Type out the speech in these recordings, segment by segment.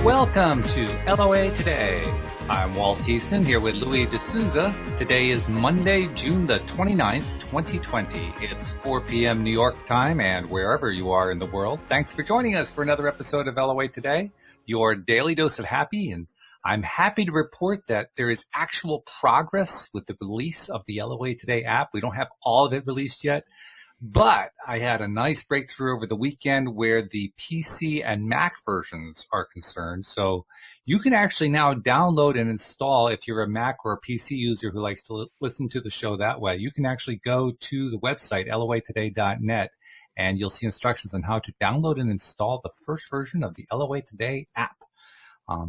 Welcome to LOA Today. I'm Walt here with Louis D'Souza. Today is Monday, June the 29th, 2020. It's 4 p.m. New York time, and wherever you are in the world, thanks for joining us for another episode of LOA Today, your daily dose of happy. And I'm happy to report that there is actual progress with the release of the LOA Today app. We don't have all of it released yet, but I had a nice breakthrough over the weekend where the PC and Mac versions are concerned. So you can actually now download and install, if you're a Mac or a PC user who likes to listen to the show that way, you can actually go to the website, loatoday.net, and you'll see instructions on how to download and install the first version of the LOA Today app.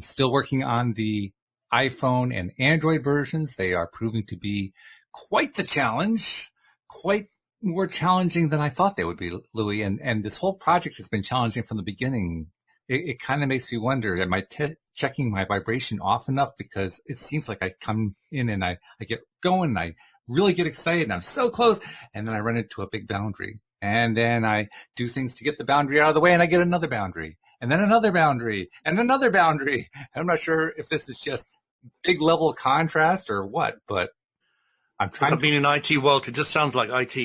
Still working on the iPhone and Android versions. They are proving to be quite the challenge, quite more challenging than I thought they would be, Louis. And this whole project has been challenging from the beginning. It kind of makes me wonder, am I checking my vibration off enough? Because it seems like I come in and I get going and I really get excited and I'm so close. And then I run into a big boundary. And then I do things to get the boundary out of the way and I get another boundary. And then another boundary and another boundary. I'm not sure if this is just big level contrast or what, but I'm trying to... being in IT, Walt, it just sounds like IT.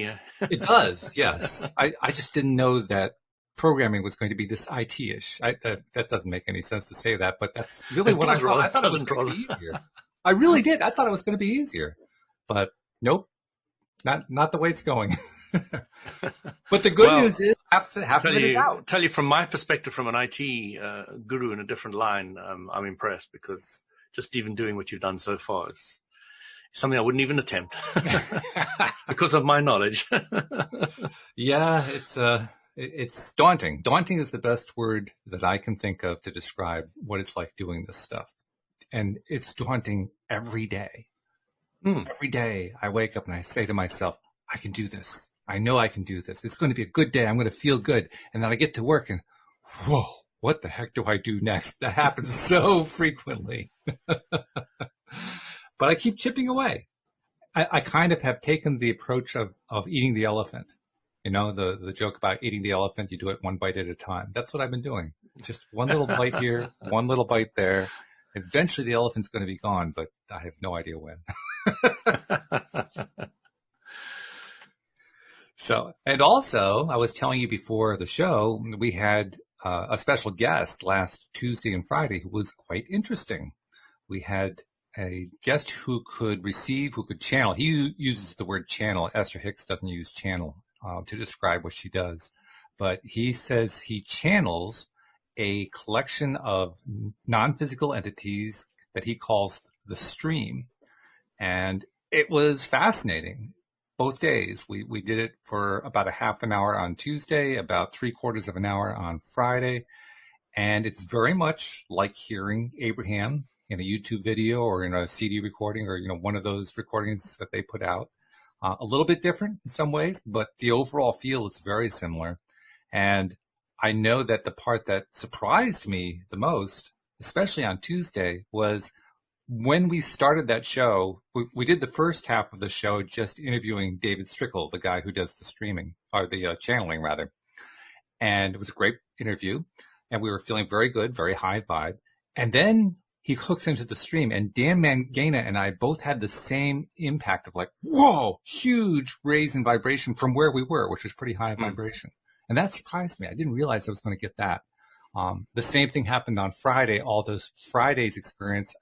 It does, yes. I just didn't know that programming was going to be this IT-ish. That doesn't make any sense to say that, but that's really what I thought. I thought it was going to be easier. I really did. I thought it was going to be easier. But nope, not the way it's going. But the good news is half of it is out. Tell you from my perspective, from an IT guru in a different line, I'm impressed because just even doing what you've done so far is something I wouldn't even attempt because of my knowledge. Yeah, it's daunting. Daunting is the best word that I can think of to describe what it's like doing this stuff. And it's daunting every day. Every day I wake up and I say to myself, I can do this. I know I can do this. It's going to be a good day. I'm going to feel good. And then I get to work and, whoa, what the heck do I do next? That happens so frequently. But I keep chipping away. I kind of have taken the approach of eating the elephant. You know, the joke about eating the elephant, you do it one bite at a time. That's what I've been doing. Just one little bite here, one little bite there. Eventually the elephant's going to be gone, but I have no idea when. So, and also, I was telling you before the show, we had a special guest last Tuesday and Friday who was quite interesting. We had a guest who could channel. He uses the word channel. Esther Hicks doesn't use channel to describe what she does. But he says he channels a collection of non-physical entities that he calls the stream. And it was fascinating. Both days. We did it for about a half an hour on Tuesday, about 3/4 of an hour on Friday. And it's very much like hearing Abraham in a YouTube video or in a CD recording or, one of those recordings that they put out. A little bit different in some ways, but the overall feel is very similar. And I know that the part that surprised me the most, especially on Tuesday, was when we started that show. We did the first half of the show just interviewing David Strickel, the guy who does the streaming, or the channeling rather. And it was a great interview. And we were feeling very good, very high vibe. And then he hooks into the stream, and Dan Mangana and I both had the same impact of like, whoa, huge raise in vibration from where we were, which was pretty high vibration. And that surprised me. I didn't realize I was going to get that. The same thing happened on Friday. All those Friday's experience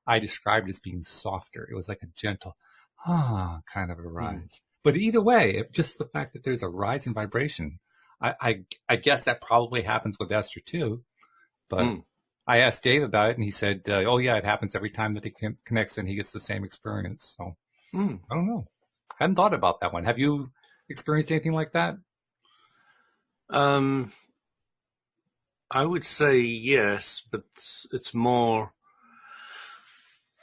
I described as being softer. It was like a gentle, kind of a rise. But either way, just the fact that there's a rise in vibration, I guess that probably happens with Esther too. But I asked Dave about it, and he said, oh, yeah, it happens every time that he connects and he gets the same experience. So I don't know. I hadn't thought about that one. Have you experienced anything like that? I would say yes, but it's more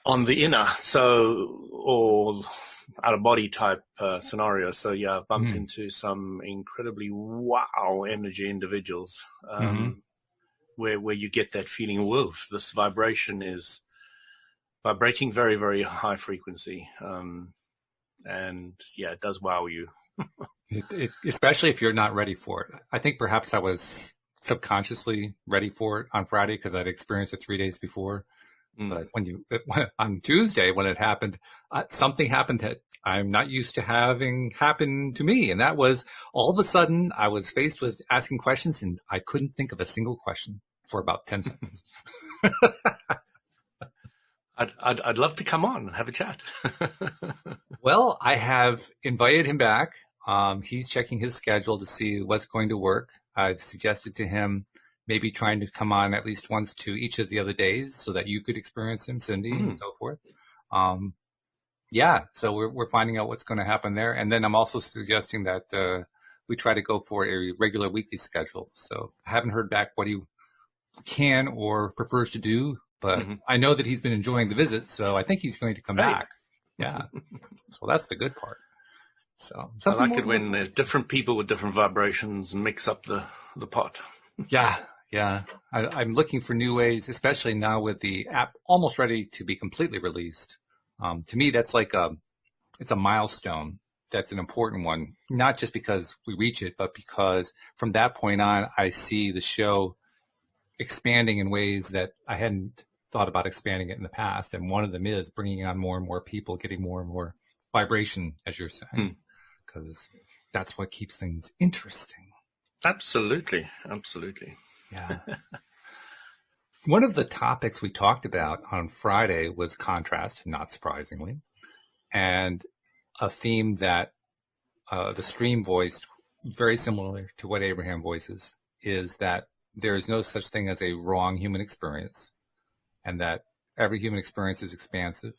on the inner, or out of body type scenario. So yeah, I've bumped into some incredibly wow energy individuals where you get that feeling, whoa, this vibration is vibrating very, very high frequency. And yeah, it does wow you. Especially if you're not ready for it. I think perhaps I was subconsciously ready for it on Friday because I'd experienced it 3 days before. But on Tuesday, when it happened, something happened that I'm not used to having happen to me. And that was all of a sudden I was faced with asking questions and I couldn't think of a single question for about 10 seconds. I'd love to come on and have a chat. Well, I have invited him back. He's checking his schedule to see what's going to work. I've suggested to him maybe trying to come on at least once to each of the other days so that you could experience him, Cindy, and so forth. So we're finding out what's going to happen there. And then I'm also suggesting that we try to go for a regular weekly schedule. So I haven't heard back what he can or prefers to do, but I know that he's been enjoying the visit, so I think he's going to come back. Yeah. So that's the good part. So I like it when there's different people with different vibrations mix up the pot. Yeah. I'm looking for new ways, especially now with the app almost ready to be completely released. To me, that's like it's a milestone. That's an important one, not just because we reach it, but because from that point on, I see the show expanding in ways that I hadn't thought about expanding it in the past. And one of them is bringing on more and more people, getting more and more vibration, as you're saying, because that's what keeps things interesting. Absolutely. Yeah. One of the topics we talked about on Friday was contrast, not surprisingly, and a theme that the stream voiced, very similar to what Abraham voices, is that there is no such thing as a wrong human experience, and that every human experience is expansive,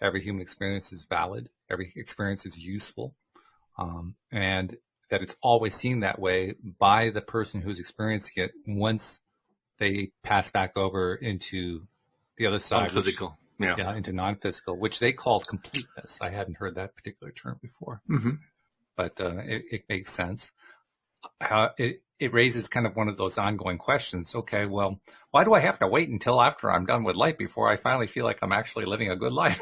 every human experience is valid, every experience is useful, and that it's always seen that way by the person who's experiencing it once they pass back over into the other side. Non-physical. Into non-physical, which they called completeness. I hadn't heard that particular term before, but it makes sense. It raises kind of one of those ongoing questions. Okay, well, why do I have to wait until after I'm done with life before I finally feel like I'm actually living a good life?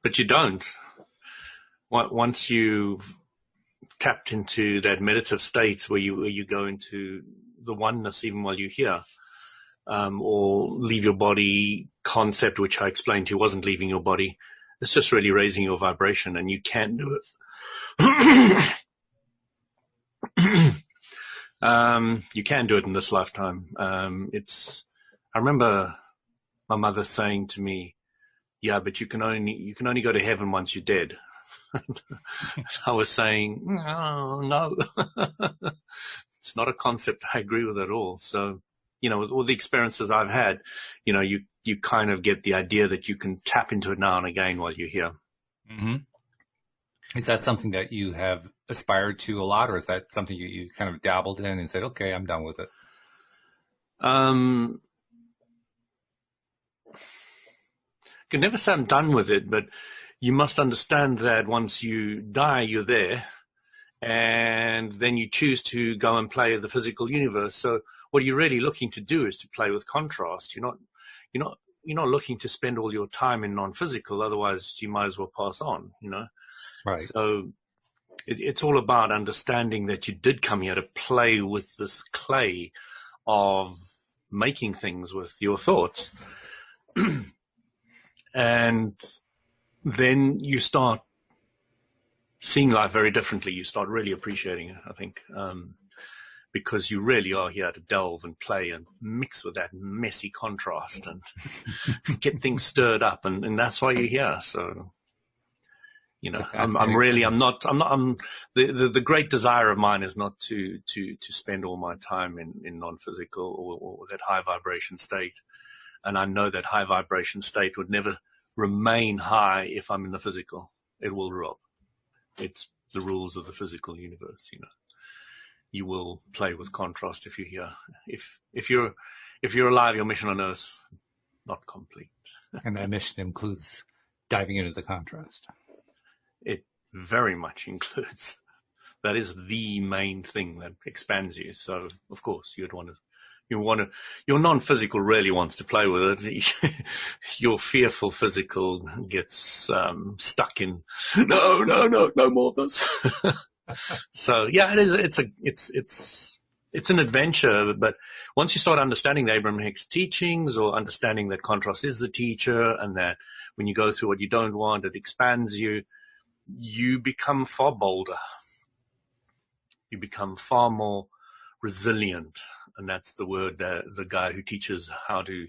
But you don't. Once you've tapped into that meditative state where you go into the oneness even while you're here, or leave your body concept, which I explained to you wasn't leaving your body. It's just really raising your vibration, and you can do it. You can do it in this lifetime. I remember my mother saying to me, "Yeah, but you can only go to heaven once you're dead." I was saying, "Oh, no, it's not a concept I agree with at all." So, with all the experiences I've had, you kind of get the idea that you can tap into it now and again while you're here. Mm-hmm. Is that something that you have aspired to a lot, or is that something you kind of dabbled in and said, okay, I'm done with it? I can never say I'm done with it, but you must understand that once you die, you're there, and then you choose to go and play the physical universe. So what you're really looking to do is to play with contrast. You're not looking to spend all your time in non-physical, otherwise you might as well pass on, Right. So it's all about understanding that you did come here to play with this clay of making things with your thoughts. And then you start seeing life very differently. You start really appreciating it, I think, because you really are here to delve and play and mix with that messy contrast and get things stirred up. And that's why you're here. So, the great desire of mine is not to spend all my time in non-physical or that high vibration state. And I know that high vibration state would never remain high if I'm in the physical. It will drop. It's the rules of the physical universe, You will play with contrast if you're here. If you're alive, your mission on Earth not complete. And that mission includes diving into the contrast. It very much includes. That is the main thing that expands you. So of course you want to. Your non-physical really wants to play with it. Your fearful physical gets stuck in. No more of this. So yeah, it is. It's it's an adventure, but once you start understanding the Abraham-Hicks teachings, or understanding that contrast is the teacher, and that when you go through what you don't want, it expands you, you become far bolder. You become far more resilient. And that's the word that the guy who teaches how to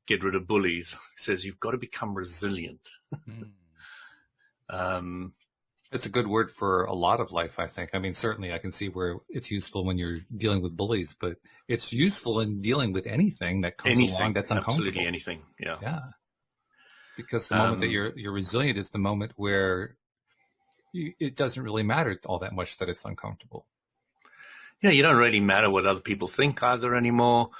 get rid of bullies says, you've got to become resilient. It's a good word for a lot of life, I think. I mean, certainly I can see where it's useful when you're dealing with bullies, but it's useful in dealing with anything that comes along that's uncomfortable. Absolutely anything, yeah. Yeah. Because the moment that you're resilient is the moment where it doesn't really matter all that much that it's uncomfortable. Yeah, you don't really matter what other people think either anymore.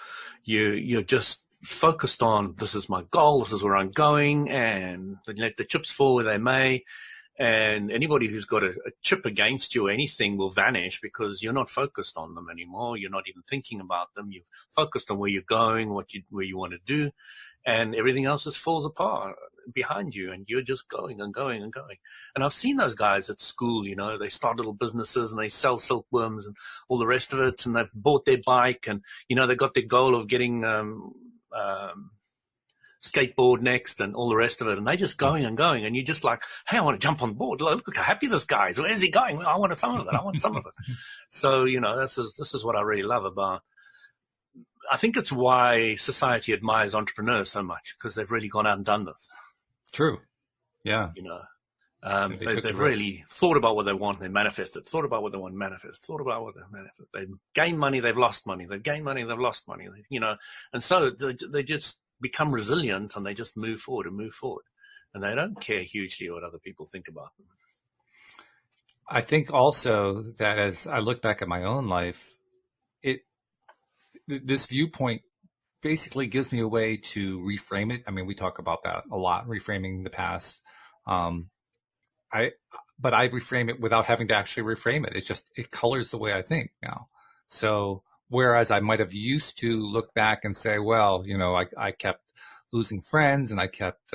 You're just focused on, this is my goal, this is where I'm going, and let the chips fall where they may. And anybody who's got a chip against you or anything will vanish, because you're not focused on them anymore. You're not even thinking about them. You're focused on where you're going, where you want to do, and everything else just falls apart behind you, and you're just going and going and going. And I've seen those guys at school, they start little businesses and they sell silkworms and all the rest of it, and they've bought their bike, and they got their goal of getting skateboard next and all the rest of it, and they're just going and going, and you're just like, hey, I want to jump on board. Look how happy this guy is. Where's he going? Well, I want some of it. I want some of it. So, this is what I really love about. I think it's why society admires entrepreneurs so much, because they've really gone out and done this. True. Yeah. They've really thought about what they want, they manifested, thought about what they want, manifest, thought about what they manifest. They've gained money, they've lost money, they've gained money, they've lost money, and so they just become resilient, and they just move forward, and they don't care hugely what other people think about them. I think also that as I look back at my own life, this viewpoint basically gives me a way to reframe it. I mean, we talk about that a lot, reframing the past. But I reframe it without having to actually reframe it. It colors the way I think now. So whereas I might have used to look back and say, well, I kept losing friends, and I kept,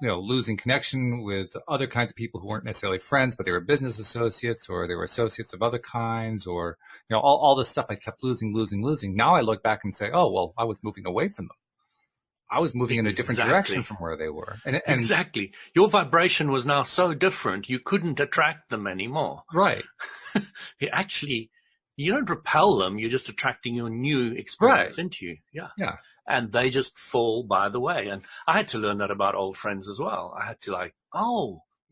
losing connection with other kinds of people who weren't necessarily friends, but they were business associates, or they were associates of other kinds, or, all this stuff I kept losing. Now I look back and say, oh, well, I was moving away from them. I was moving in a different direction from where they were. And exactly. Your vibration was now so different, you couldn't attract them anymore. Right. You don't repel them, you're just attracting your new experience into you. Yeah. Yeah. And they just fall by the way. And I had to learn that about old friends as well. I had to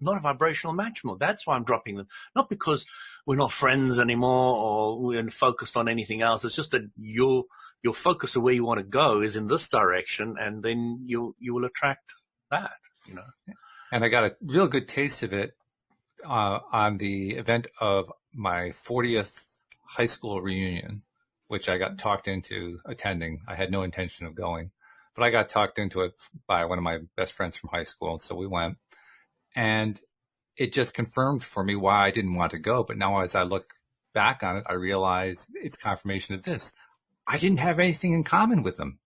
not a vibrational match more. That's why I'm dropping them. Not because we're not friends anymore or we're focused on anything else. It's just that your focus of where you want to go is in this direction, and then you will attract that, And I got a real good taste of it on the event of my 40th high school reunion, which I got talked into attending. I had no intention of going, but I got talked into it by one of my best friends from high school. So we went, and it just confirmed for me why I didn't want to go. But now as I look back on it, I realize it's confirmation of this. I didn't have anything in common with them.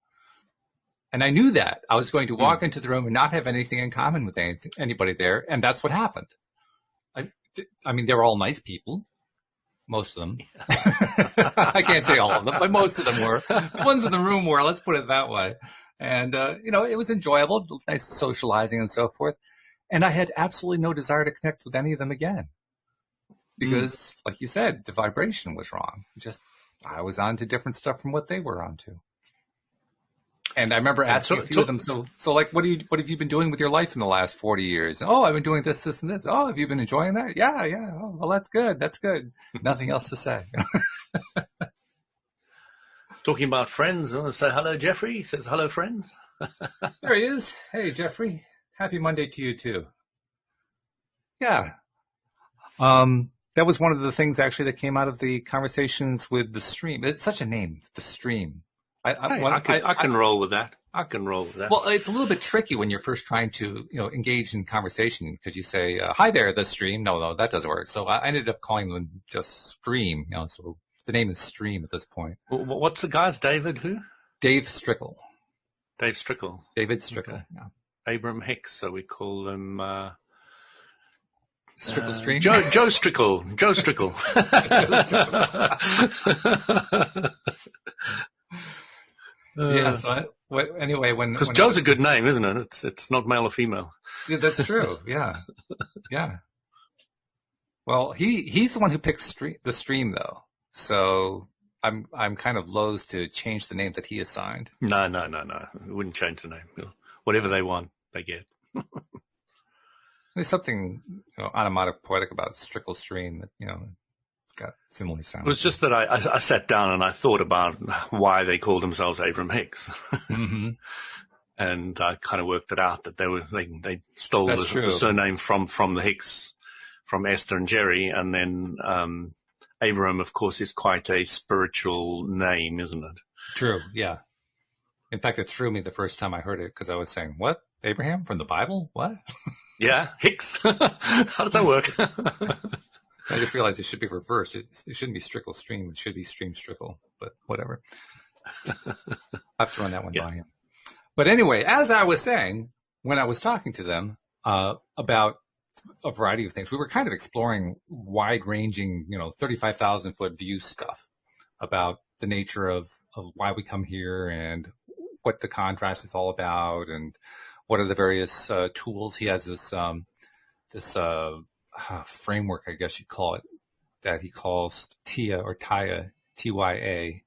And I knew that. I was going to walk into the room and not have anything in common with anybody there. And that's what happened. I mean, they were all nice people. Most of them. I can't say all of them, but most of them were. The ones in the room were, let's put it that way. And, it was enjoyable, nice socializing and so forth. And I had absolutely no desire to connect with any of them again. Because, like you said, the vibration was wrong. I was on to different stuff from what they were on to. And I remember asking a few of them, so like, what have you been doing with your life in the last 40 years? Oh, I've been doing this, and this. Oh, have you been enjoying that? Yeah. Oh, well, that's good. Nothing else to say. Talking about friends, I want to say hello, Jeffrey. He says, hello, friends. There he is. Hey, Jeffrey. Happy Monday to you, too. Yeah. That was one of the things, actually, that came out of the conversations with the stream. It's such a name, the stream. I can roll with that. I can roll with that. Well, it's a little bit tricky when you're first trying to, engage in conversation, because you say, hi there, the stream. No, that doesn't work. So I ended up calling them just Stream, so the name is Stream at this point. What's the guy's David who? Dave Strickel. Dave Strickel. David Strickel, okay. Yeah. Abraham-Hicks, so we call him... Strickel stream? Joe Strickel. Joe Strickel. Yeah. So anyway, because Joe's a good name, isn't it? It's not male or female. Yeah, that's true. Yeah. Yeah. Well, he's the one who picked the stream though. So I'm kind of loath to change the name that he assigned. No. We wouldn't change the name. Whatever they want, they get. There's something onomatopoetic about Strickel stream that, it's got similarly sound. It was just that I sat down and I thought about why they called themselves Abraham-Hicks. Mm-hmm. And I kind of worked it out that they stole the surname from the Hicks, from Esther and Jerry, and then Abraham, of course, is quite a spiritual name, isn't it? True, yeah. In fact, it threw me the first time I heard it because I was saying, "What? Abraham from the Bible? What?" Yeah, Hicks. How does that work? I just realized it should be reversed. It shouldn't be Strickel stream. It should be Stream-Strickel. But whatever. I've thrown that one by him. But anyway, as I was saying, when I was talking to them about a variety of things, we were kind of exploring wide-ranging, 35,000-foot view stuff about the nature of why we come here and what the contrast is all about and what are the various tools. He has this framework, I guess you'd call it, that he calls TIA or TIA, T-Y-A,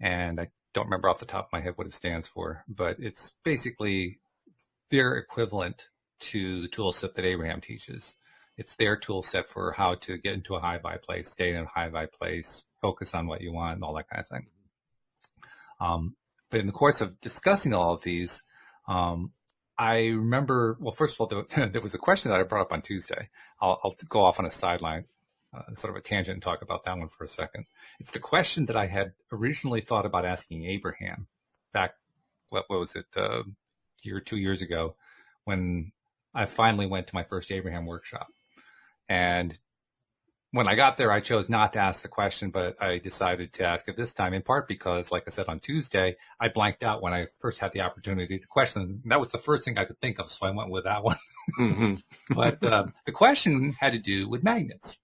and I don't remember off the top of my head what it stands for, but it's basically their equivalent to the tool set that Abraham teaches. It's their tool set for how to get into a high vibe place, stay in a high vibe place, focus on what you want, and all that kind of thing. But in the course of discussing all of these, I remember, well, first of all, there was a question that I brought up on Tuesday. I'll go off on a sideline, sort of a tangent, and talk about that one for a second. It's the question that I had originally thought about asking Abraham back, what was it, a year or 2 years ago, when I finally went to my first Abraham workshop. And when I got there, I chose not to ask the question, but I decided to ask it this time, in part because, like I said on Tuesday, I blanked out when I first had the opportunity to question. That was the first thing I could think of, so I went with that one. Mm-hmm. But the question had to do with magnets.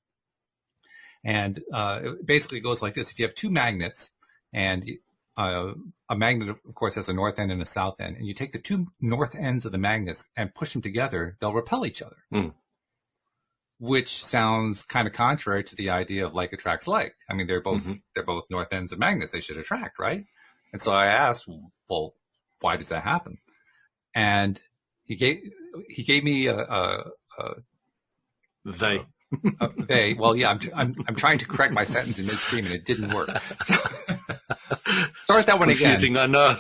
And it basically goes like this. If you have two magnets, and a magnet, of course, has a north end and a south end, and you take the two north ends of the magnets and push them together, they'll repel each other. Mm. Which sounds kind of contrary to the idea of like attracts like. I mean, they're both north ends of magnets. They should attract, right? And so I asked, well, why does that happen? And he gave me they. Well, yeah, I'm trying to correct my sentence in midstream, and it didn't work. Start that one again. Confusing, I know.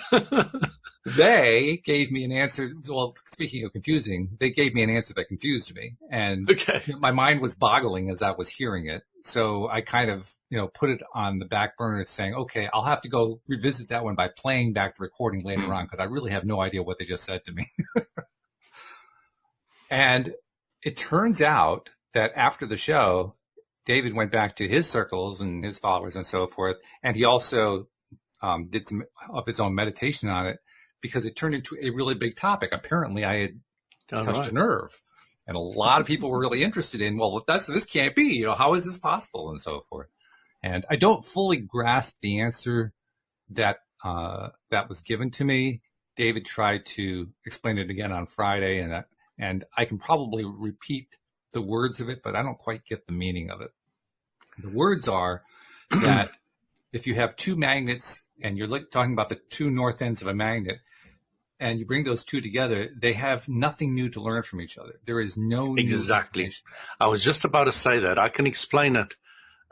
They gave me an answer. Well, speaking of confusing, they gave me an answer that confused me. And my mind was boggling as I was hearing it. So I kind of, put it on the back burner saying, okay, I'll have to go revisit that one by playing back the recording later on, because I really have no idea what they just said to me. And it turns out that after the show, David went back to his circles and his followers and so forth. And he also did some of his own meditation on it, because it turned into a really big topic. Apparently, I had touched a nerve. And a lot of people were really interested in, well, this can't be, how is this possible, and so forth. And I don't fully grasp the answer that was given to me. David tried to explain it again on Friday, and I can probably repeat the words of it, but I don't quite get the meaning of it. The words are that if you have two magnets, and you're talking about the two north ends of a magnet, and you bring those two together, they have nothing new to learn from each other. There is no exactly. New I was just about to say that. I can explain it,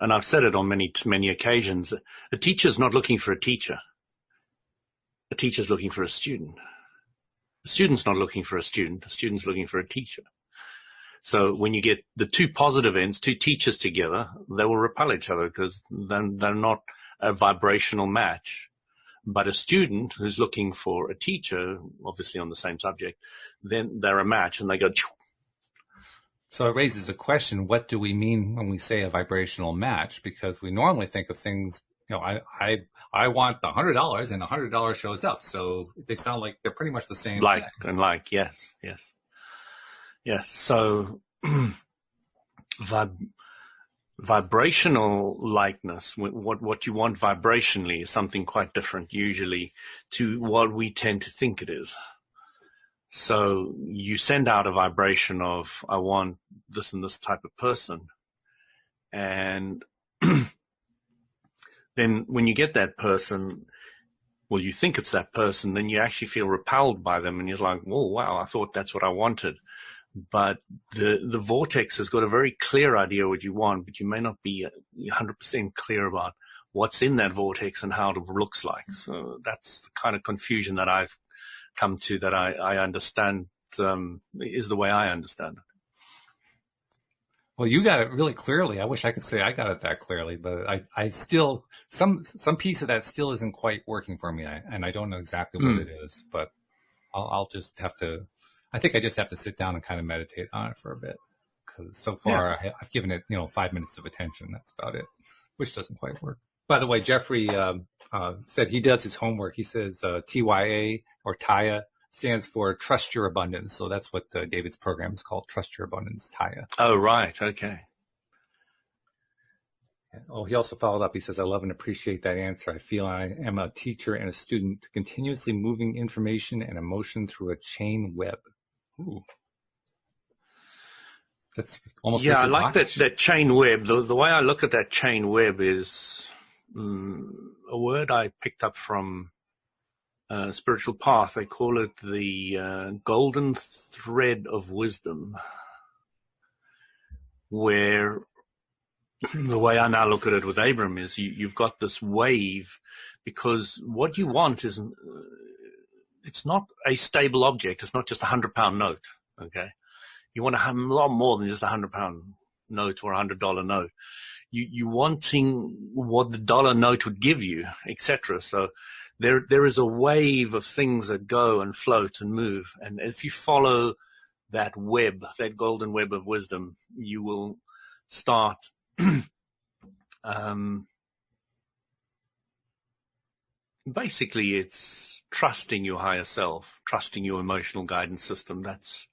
and I've said it on many occasions. A teacher's not looking for a teacher. A teacher's looking for a student. A student's not looking for a student. A student's looking for a teacher. So when you get the two positive ends, two teachers together, they will repel each other because then they're not a vibrational match. But a student who's looking for a teacher, obviously on the same subject, then they're a match and they go. So it raises a question, what do we mean when we say a vibrational match? Because we normally think of things, I want the $100 and $100 shows up. So they sound like they're pretty much the same thing. Yes. So Vib- Vibrational likeness, what you want vibrationally, is something quite different usually to what we tend to think it is. So you send out a vibration of, I want this and this type of person. And then when you get that person, well, you think it's that person, then you actually feel repelled by them, and you're like, oh, wow, I thought that's what I wanted. But the vortex has got a very clear idea what you want, but you may not be 100% clear about what's in that vortex and how it looks like. So that's the kind of confusion that I've come to, that I understand is the way I understand it. Well, you got it really clearly. I wish I could say I got it that clearly, but I still, some piece of that still isn't quite working for me. And I don't know exactly what it is, but I'll just have to, I think I just have to sit down and kind of meditate on it for a bit. Because so far I've given it, 5 minutes of attention. That's about it, which doesn't quite work. By the way, Jeffrey said he does his homework. He says TYA or TIA stands for Trust Your Abundance. So that's what David's program is called, Trust Your Abundance, TIA. Oh, right. Okay. Oh, he also followed up. He says, I love and appreciate that answer. I feel I am a teacher and a student, continuously moving information and emotion through a chain web. Ooh. That's almost I like that chain web. The way I look at that chain web is a word I picked up from Spiritual Path. They call it the golden thread of wisdom, where the way I now look at it with Abraham is you've got this wave, because what you want is, it's not a stable object. It's not just a 100-pound note. Okay. You want to have a lot more than just a 100-pound note or a $100 note. You're wanting what the dollar note would give you, etc. So there is a wave of things that go and float and move. And if you follow that web, that golden web of wisdom, you will start basically it's trusting your higher self, trusting your emotional guidance system. That's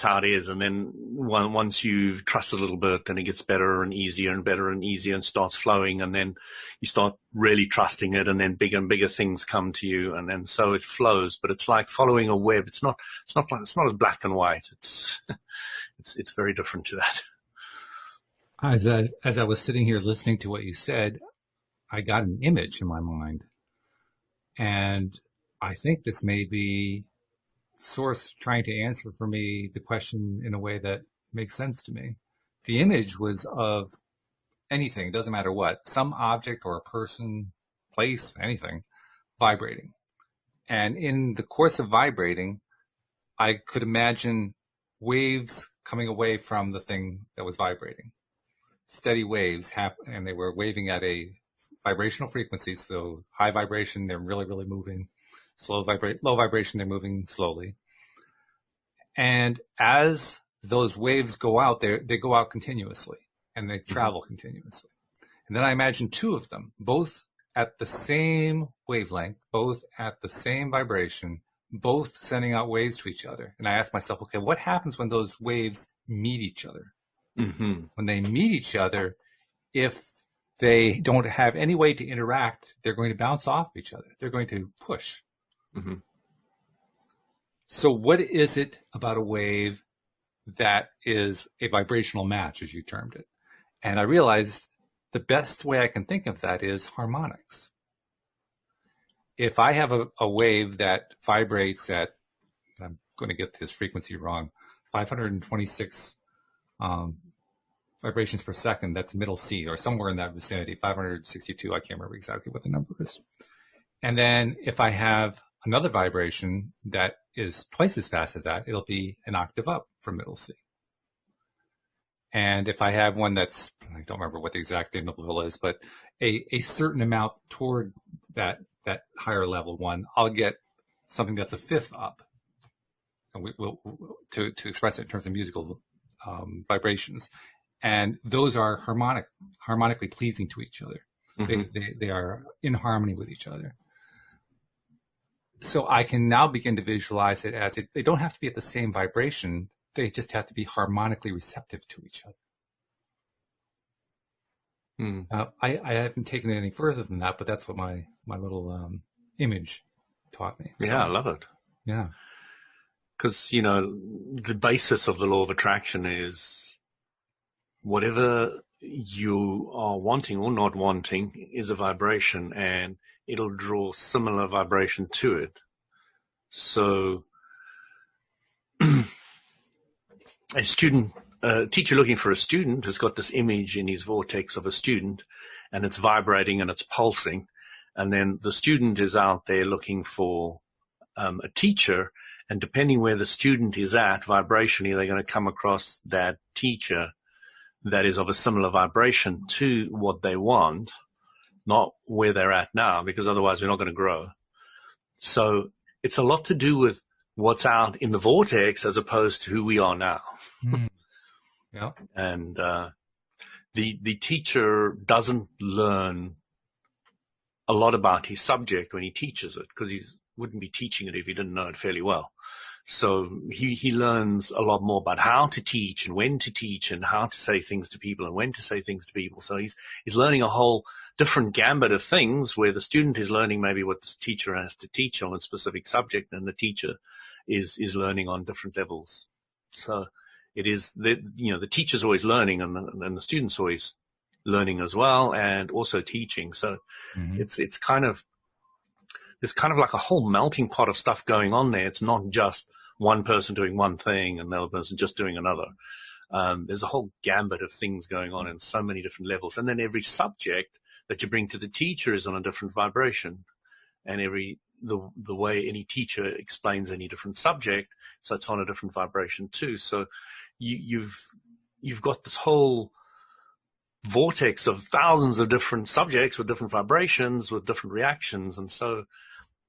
how it is. And then once you've trusted a little bit, then it gets better and easier and better and easier and starts flowing. And then you start really trusting it, and then bigger and bigger things come to you. And then so it flows, but it's like following a web. It's not as black and white. It's very different to that. As I was sitting here listening to what you said, I got an image in my mind. And I think this may be Source trying to answer for me the question in a way that makes sense to me. The image was of anything, it doesn't matter what, some object or a person, place, anything, vibrating. And in the course of vibrating, I could imagine waves coming away from the thing that was vibrating. Steady waves and they were waving at a vibrational frequency. So high vibration, they're really, really moving. Low vibration, they're moving slowly. And as those waves go out, they go out continuously, and they travel continuously. And then I imagine two of them, both at the same wavelength, both at the same vibration, both sending out waves to each other. And I ask myself, okay, what happens when those waves meet each other? Mm-hmm. When they meet each other, if they don't have any way to interact, they're going to bounce off each other. They're going to push. Mm-hmm. So what is it about a wave that is a vibrational match, as you termed it? And I realized the best way I can think of that is harmonics. If I have a wave that vibrates at, I'm going to get this frequency wrong, 526 vibrations per second, that's middle C, or somewhere in that vicinity, 562, I can't remember exactly what the number is. And then if I have another vibration that is twice as fast as that, it'll be an octave up from middle C. And if I have one that's, I don't remember what the exact interval is, but a certain amount toward that higher level one, I'll get something that's a fifth up. And we'll to express it in terms of musical vibrations. And those are harmonically pleasing to each other. Mm-hmm. They are in harmony with each other. So I can now begin to visualize it as they don't have to be at the same vibration. They just have to be harmonically receptive to each other. Mm. I haven't taken it any further than that, but that's what my little image taught me. Yeah, I So, love it. yeah. Because, the basis of the law of attraction is whatever you are wanting or not wanting is a vibration, and it'll draw similar vibration to it. So a teacher looking for a student has got this image in his vortex of a student, and it's vibrating and it's pulsing. And then the student is out there looking for a teacher, and depending where the student is at vibrationally, they're going to come across that teacher that is of a similar vibration to what they want, not where they're at now, because otherwise we're not going to grow. So it's a lot to do with what's out in the vortex as opposed to who we are now. Mm. Yeah. And the teacher doesn't learn a lot about his subject when he teaches it, because he wouldn't be teaching it if he didn't know it fairly well. So he learns a lot more about how to teach and when to teach and how to say things to people and when to say things to people. So he's learning a whole different gambit of things, where the student is learning maybe what the teacher has to teach on a specific subject, and the teacher is learning on different levels. So it is the teacher's always learning, and the student's always learning as well, and also teaching. So it's kind of, there's kind of like a whole melting pot of stuff going on there. It's not just one person doing one thing and the other person just doing another. There's a whole gambit of things going on in so many different levels. And then every subject that you bring to the teacher is on a different vibration. And the way any teacher explains any different subject, so it's on a different vibration too. So you've got this whole vortex of thousands of different subjects with different vibrations, with different reactions. And so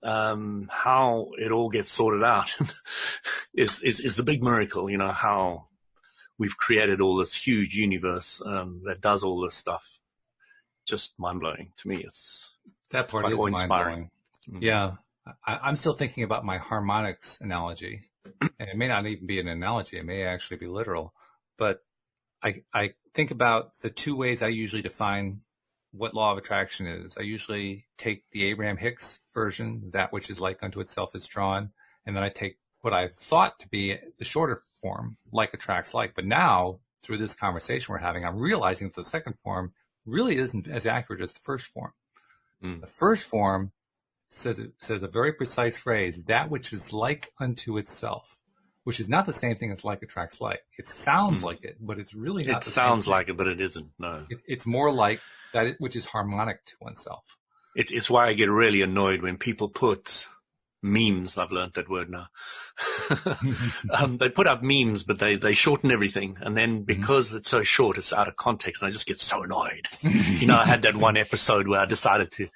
how it all gets sorted out is the big miracle, how we've created all this huge universe that does all this stuff. Just mind-blowing to me. That part is mind-blowing. Yeah. I'm still thinking about my harmonics analogy, and it may not even be an analogy. It may actually be literal, but I think about the two ways I usually define what law of attraction is. I usually take the Abraham-Hicks version, that which is like unto itself is drawn, and then I take what I've thought to be the shorter form, like attracts like. But now, through this conversation we're having, I'm realizing that the second form really isn't as accurate as the first form. The first form says a very precise phrase, that which is like unto itself, which is not the same thing as like attracts like. It sounds like it, but it's really not. It sounds like it, but it isn't. No, it's more like that, which is harmonic to oneself. It's why I get really annoyed when people put memes. I've learned that word now. They put up memes, but they shorten everything, and then because it's so short, it's out of context, and I just get so annoyed. I had that one episode where I decided to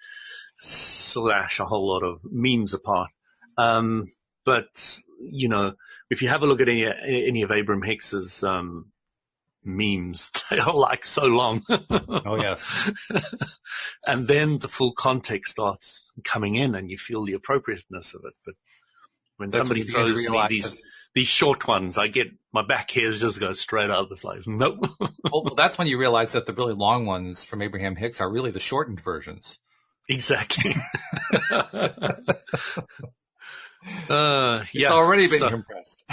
slash a whole lot of memes apart. But if you have a look at any of Abraham-Hicks's memes, they are like so long. Oh, yes. And then the full context starts coming in, and you feel the appropriateness of it. But when somebody throws me these short ones, I get my back hairs just go straight up. It's like, nope. Well, that's when you realize that the really long ones from Abraham-Hicks are really the shortened versions. Exactly. It's already been compressed.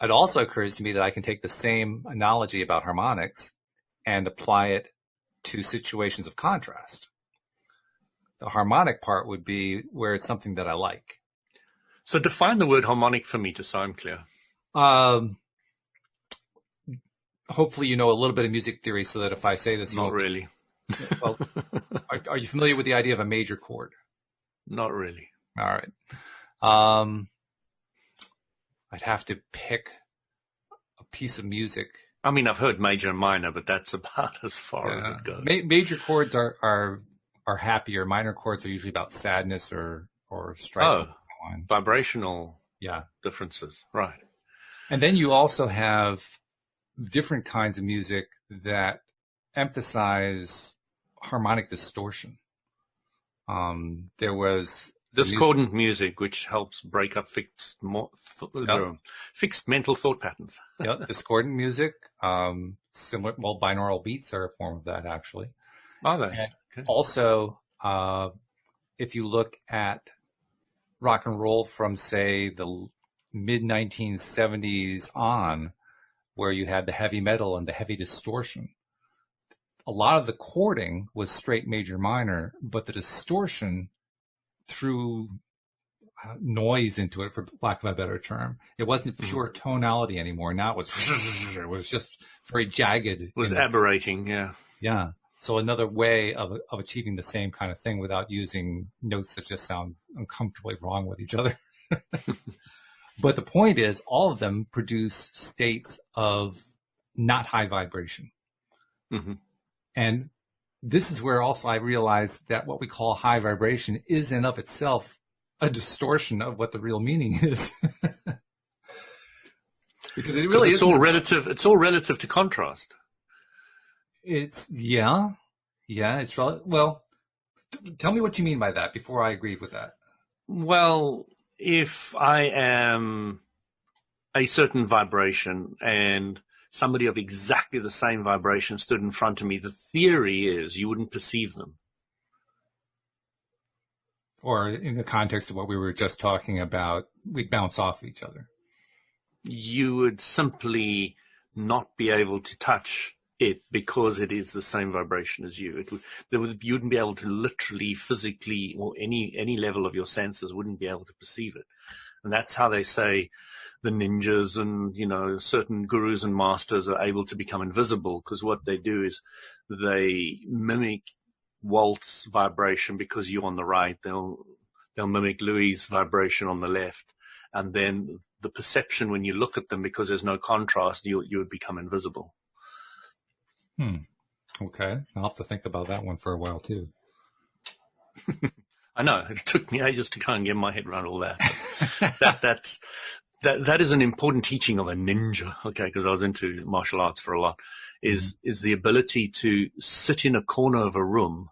It also occurs to me that I can take the same analogy about harmonics and apply it to situations of contrast. The harmonic part would be where it's something that I like. So define the word harmonic for me, just so I'm clear. Hopefully you know a little bit of music theory, so that if I say this... Not really. Well, are you familiar with the idea of a major chord? Not really. All right. I'd have to pick a piece of music. I mean, I've heard major and minor, but that's about as far as it goes. Major chords are happier. Minor chords are usually about sadness or strife. Oh, vibrational Yeah. differences. Right. And then you also have different kinds of music that emphasize harmonic distortion. There was Discordant music, which helps break up fixed mental thought patterns. Yep, discordant music, similar. Well, binaural beats are a form of that, actually. Are they? And Okay. also, if you look at rock and roll from, say, the mid 1970s on, where you had the heavy metal and the heavy distortion, a lot of the chording was straight major minor, but the distortion threw noise into it, for lack of a better term. It wasn't pure tonality anymore. Now it was just very jagged. It was aberrating, yeah. Yeah. So another way of achieving the same kind of thing without using notes that just sound uncomfortably wrong with each other. But the point is, all of them produce states of not high vibration. Mm-hmm. And this is where also I realized that what we call high vibration is in of itself a distortion of what the real meaning is. Because it really it's all relative. It's all relative to contrast. It's it's well. Tell me what you mean by that before I agree with that. Well, if I am a certain vibration and somebody of exactly the same vibration stood in front of me, the theory is you wouldn't perceive them. Or in the context of what we were just talking about, we'd bounce off each other. You would simply not be able to touch it because it is the same vibration as you. You wouldn't be able to literally, physically, or any level of your senses wouldn't be able to perceive it. And that's how they say the ninjas and, certain gurus and masters are able to become invisible, because what they do is they mimic Walt's vibration because you're on the right. They'll mimic Louis' vibration on the left. And then the perception when you look at them, because there's no contrast, you would become invisible. Okay. I'll have to think about that one for a while too. I know. It took me ages to kind of get my head around all that. That is an important teaching of a ninja, okay, because I was into martial arts for a lot, is the ability to sit in a corner of a room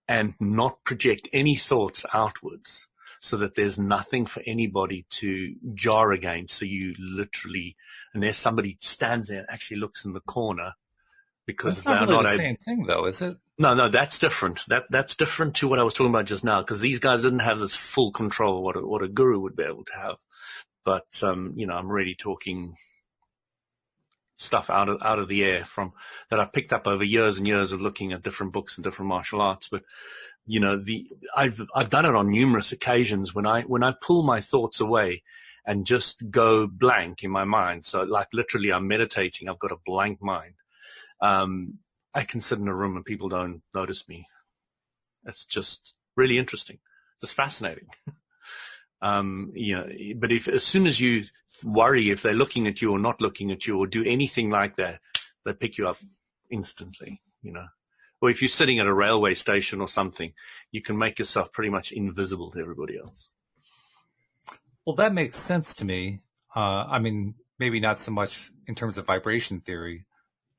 and not project any thoughts outwards, so that there's nothing for anybody to jar against. So you literally, unless somebody stands there and actually looks in the corner, because that's not really the same thing, though, is it? No, that's different. That's different to what I was talking about just now, because these guys didn't have this full control of what a guru would be able to have. But I'm really talking stuff out of the air that I've picked up over years and years of looking at different books and different martial arts. But I've done it on numerous occasions when I pull my thoughts away and just go blank in my mind. So like literally I'm meditating, I've got a blank mind. I can sit in a room and people don't notice me. It's just really interesting. It's fascinating. But as soon as you worry if they're looking at you or not looking at you or do anything like that, they pick you up instantly, Or if you're sitting at a railway station or something, you can make yourself pretty much invisible to everybody else. Well, that makes sense to me. Maybe not so much in terms of vibration theory.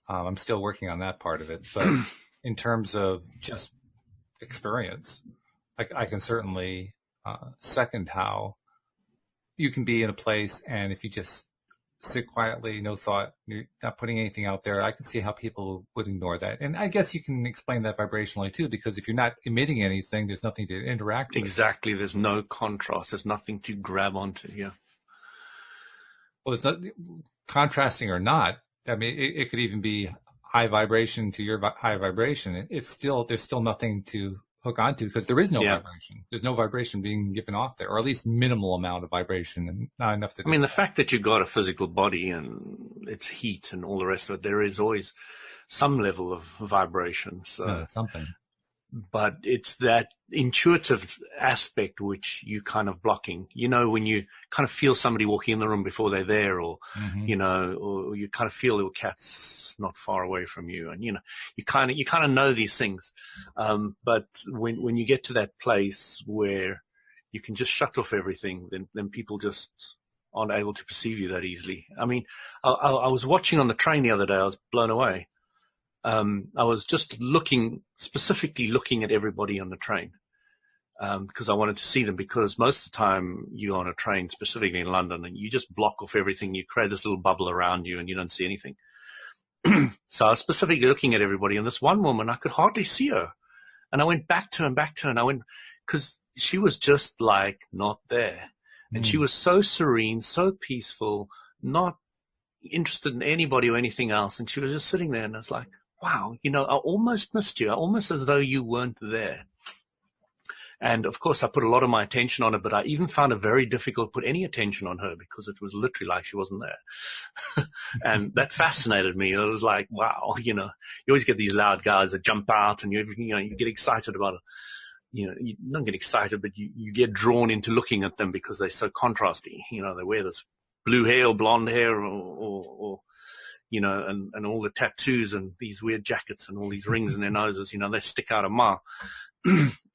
I'm still working on that part of it, but in terms of just experience, I can certainly second how you can be in a place, and if you just sit quietly, no thought, you're not putting anything out there, I can see how people would ignore that. And I guess you can explain that vibrationally too, because if you're not emitting anything, there's nothing to interact with. Exactly. There's no contrast. There's nothing to grab onto. Yeah. Well, it's not contrasting or not. I mean, it could even be high vibration to your high vibration. There's still nothing to hook onto, because there is no vibration. There's no vibration being given off there, or at least minimal amount of vibration, and not enough to. The fact that you've got a physical body and its heat and all the rest of it, there is always some level of vibration. So something. But it's that intuitive aspect which you kind of blocking. When you kind of feel somebody walking in the room before they're there, or or you kind of feel your cat's not far away from you, and you kind of know these things. But when you get to that place where you can just shut off everything, then people just aren't able to perceive you that easily. I was watching on the train the other day. I was blown away. I was just specifically looking at everybody on the train. because I wanted to see them, because most of the time you're on a train, specifically in London, and you just block off everything. You create this little bubble around you and you don't see anything. So I was specifically looking at everybody, and this one woman, I could hardly see her. And I went back to her and back to her, and I went, because she was just like not there. And she was so serene, so peaceful, not interested in anybody or anything else. And she was just sitting there, and I was like, wow, I almost missed you, almost as though you weren't there. And of course, I put a lot of my attention on it, but I even found it very difficult to put any attention on her, because it was literally like she wasn't there. And that fascinated me. It was like, wow, you always get these loud guys that jump out, and you get excited about it. You don't get excited, but you get drawn into looking at them because they're so contrasty. They wear this blue hair or blonde hair or and all the tattoos and these weird jackets and all these rings in their noses, they stick out a mile.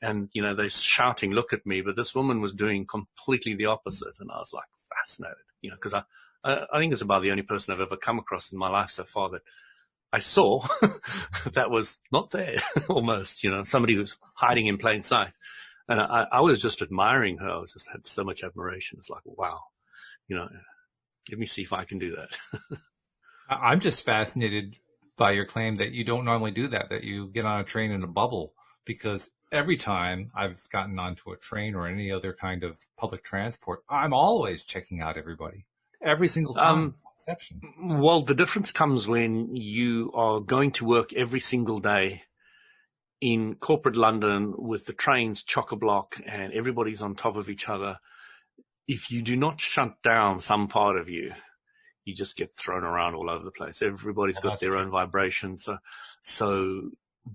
And, they're shouting, look at me. But this woman was doing completely the opposite. And I was like fascinated, because I think it's about the only person I've ever come across in my life so far that I saw that was not there almost, somebody who's hiding in plain sight. And I was just admiring her. I just had so much admiration. It's like, wow, let me see if I can do that. I'm just fascinated by your claim that you don't normally do that you get on a train in a bubble, because every time I've gotten onto a train or any other kind of public transport, I'm always checking out everybody. Every single time. Exception. Well, the difference comes when you are going to work every single day in corporate London with the trains chock-a-block and everybody's on top of each other. If you do not shut down some part of you, you just get thrown around all over the place. Everybody's got their own vibrations. So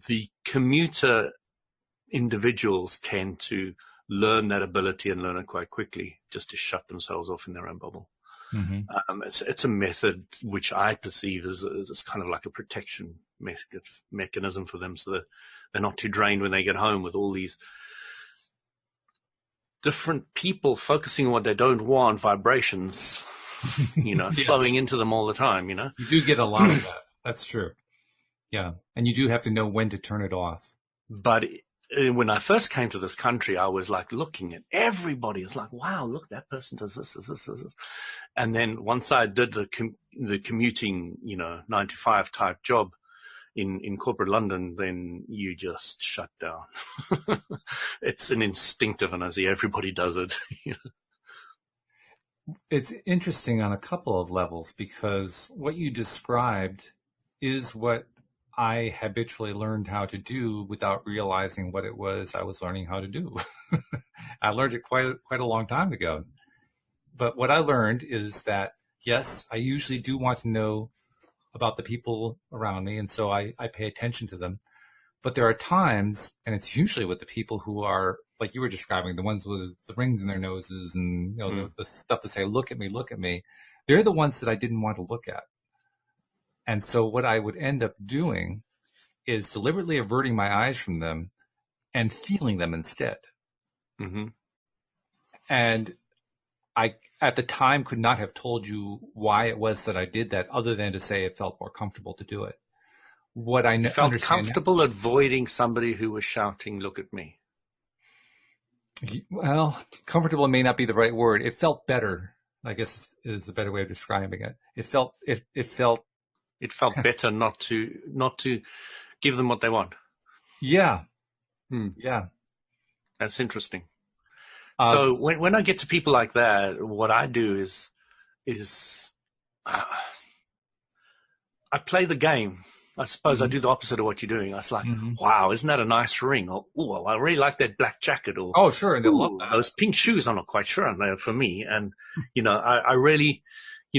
the commuter individuals tend to learn that ability and learn it quite quickly, just to shut themselves off in their own bubble. Mm-hmm. It's a method which I perceive as kind of like a protection mechanism for them, so that they're not too drained when they get home with all these different people focusing on what they don't want, vibrations, yes, flowing into them all the time, You do get a lot of that. That's true. Yeah. And you do have to know when to turn it off. But when I first came to this country, I was like looking at everybody. It's like, wow, look, that person does this, this, this, this. And then once I did the commuting, 9 to 5 type job in corporate London, then you just shut down. It's an instinctive, and I see everybody does it. It's interesting on a couple of levels, because what you described is what I habitually learned how to do without realizing what it was I was learning how to do. I learned it quite a long time ago. But what I learned is that, yes, I usually do want to know about the people around me, and so I pay attention to them. But there are times, and it's usually with the people who are, like you were describing, the ones with the rings in their noses and the stuff that say, look at me, look at me. They're the ones that I didn't want to look at. And so what I would end up doing is deliberately averting my eyes from them and feeling them instead. Mm-hmm. And I, at the time, could not have told you why it was that I did that, other than to say it felt more comfortable to do it. What I felt comfortable avoiding somebody who was shouting, look at me. Well, comfortable may not be the right word. It felt better, I guess, is the better way of describing it. It felt better not to give them what they want. Yeah. Yeah. That's interesting. So when I get to people like that, what I do is I play the game. I suppose I do the opposite of what you're doing. I was like, wow, isn't that a nice ring? Or, oh, I really like that black jacket. Or, oh, sure. And they love that. Those pink shoes, I'm not quite sure they're for me. And, I really,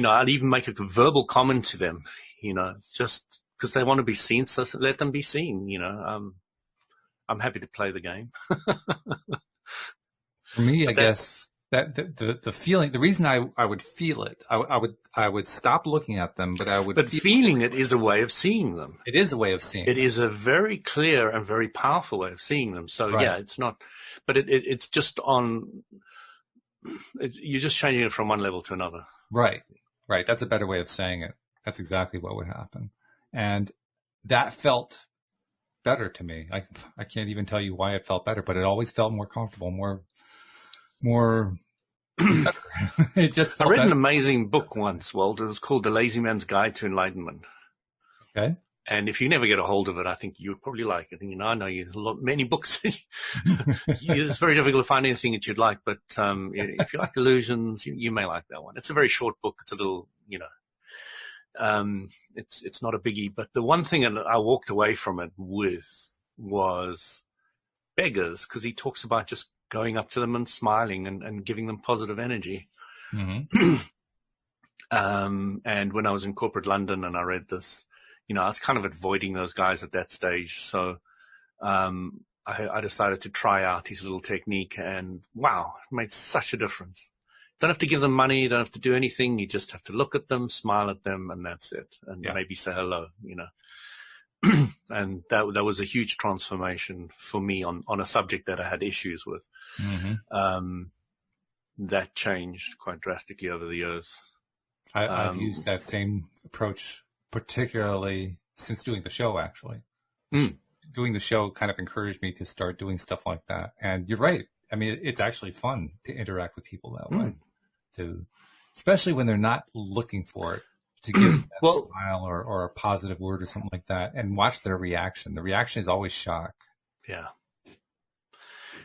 I'd even make a verbal comment to them, just because they want to be seen. So let them be seen, I'm happy to play the game. For me, I guess that the feeling, the reason I would feel it, I would stop looking at them, but feeling it is a way of seeing them. It is a way of seeing it. It is a very clear and very powerful way of seeing them. So right. Yeah, it's not, but it's just you're just changing it from one level to another. Right. That's a better way of saying it. That's exactly what would happen. And that felt better to me. I can't even tell you why it felt better, but it always felt more comfortable, more better. It just I felt read an better. amazing book once, Walt. It was called The Lazy Man's Guide to Enlightenment. Okay. And if you never get a hold of it, I think you would probably like it. And I know many books. It's very difficult to find anything that you'd like, but if you like illusions, you may like that one. It's a very short book. It's a little, it's not a biggie. But the one thing that I walked away from it with was beggars, because he talks about just going up to them and smiling and giving them positive energy. Mm-hmm. And when I was in corporate London and I read this, I was kind of avoiding those guys at that stage. So I decided to try out his little technique, and wow, it made such a difference. Don't have to give them money, don't have to do anything. You just have to look at them, smile at them, and that's it. And maybe say hello, And that was a huge transformation for me on a subject that I had issues with. Mm-hmm. That changed quite drastically over the years. I've used that same approach, particularly since doing the show, actually. Doing the show kind of encouraged me to start doing stuff like that. And you're right. I mean, it's actually fun to interact with people that way, especially when they're not looking for it, to give them a smile or a positive word or something like that, and watch their reaction. The reaction is always shock. Yeah.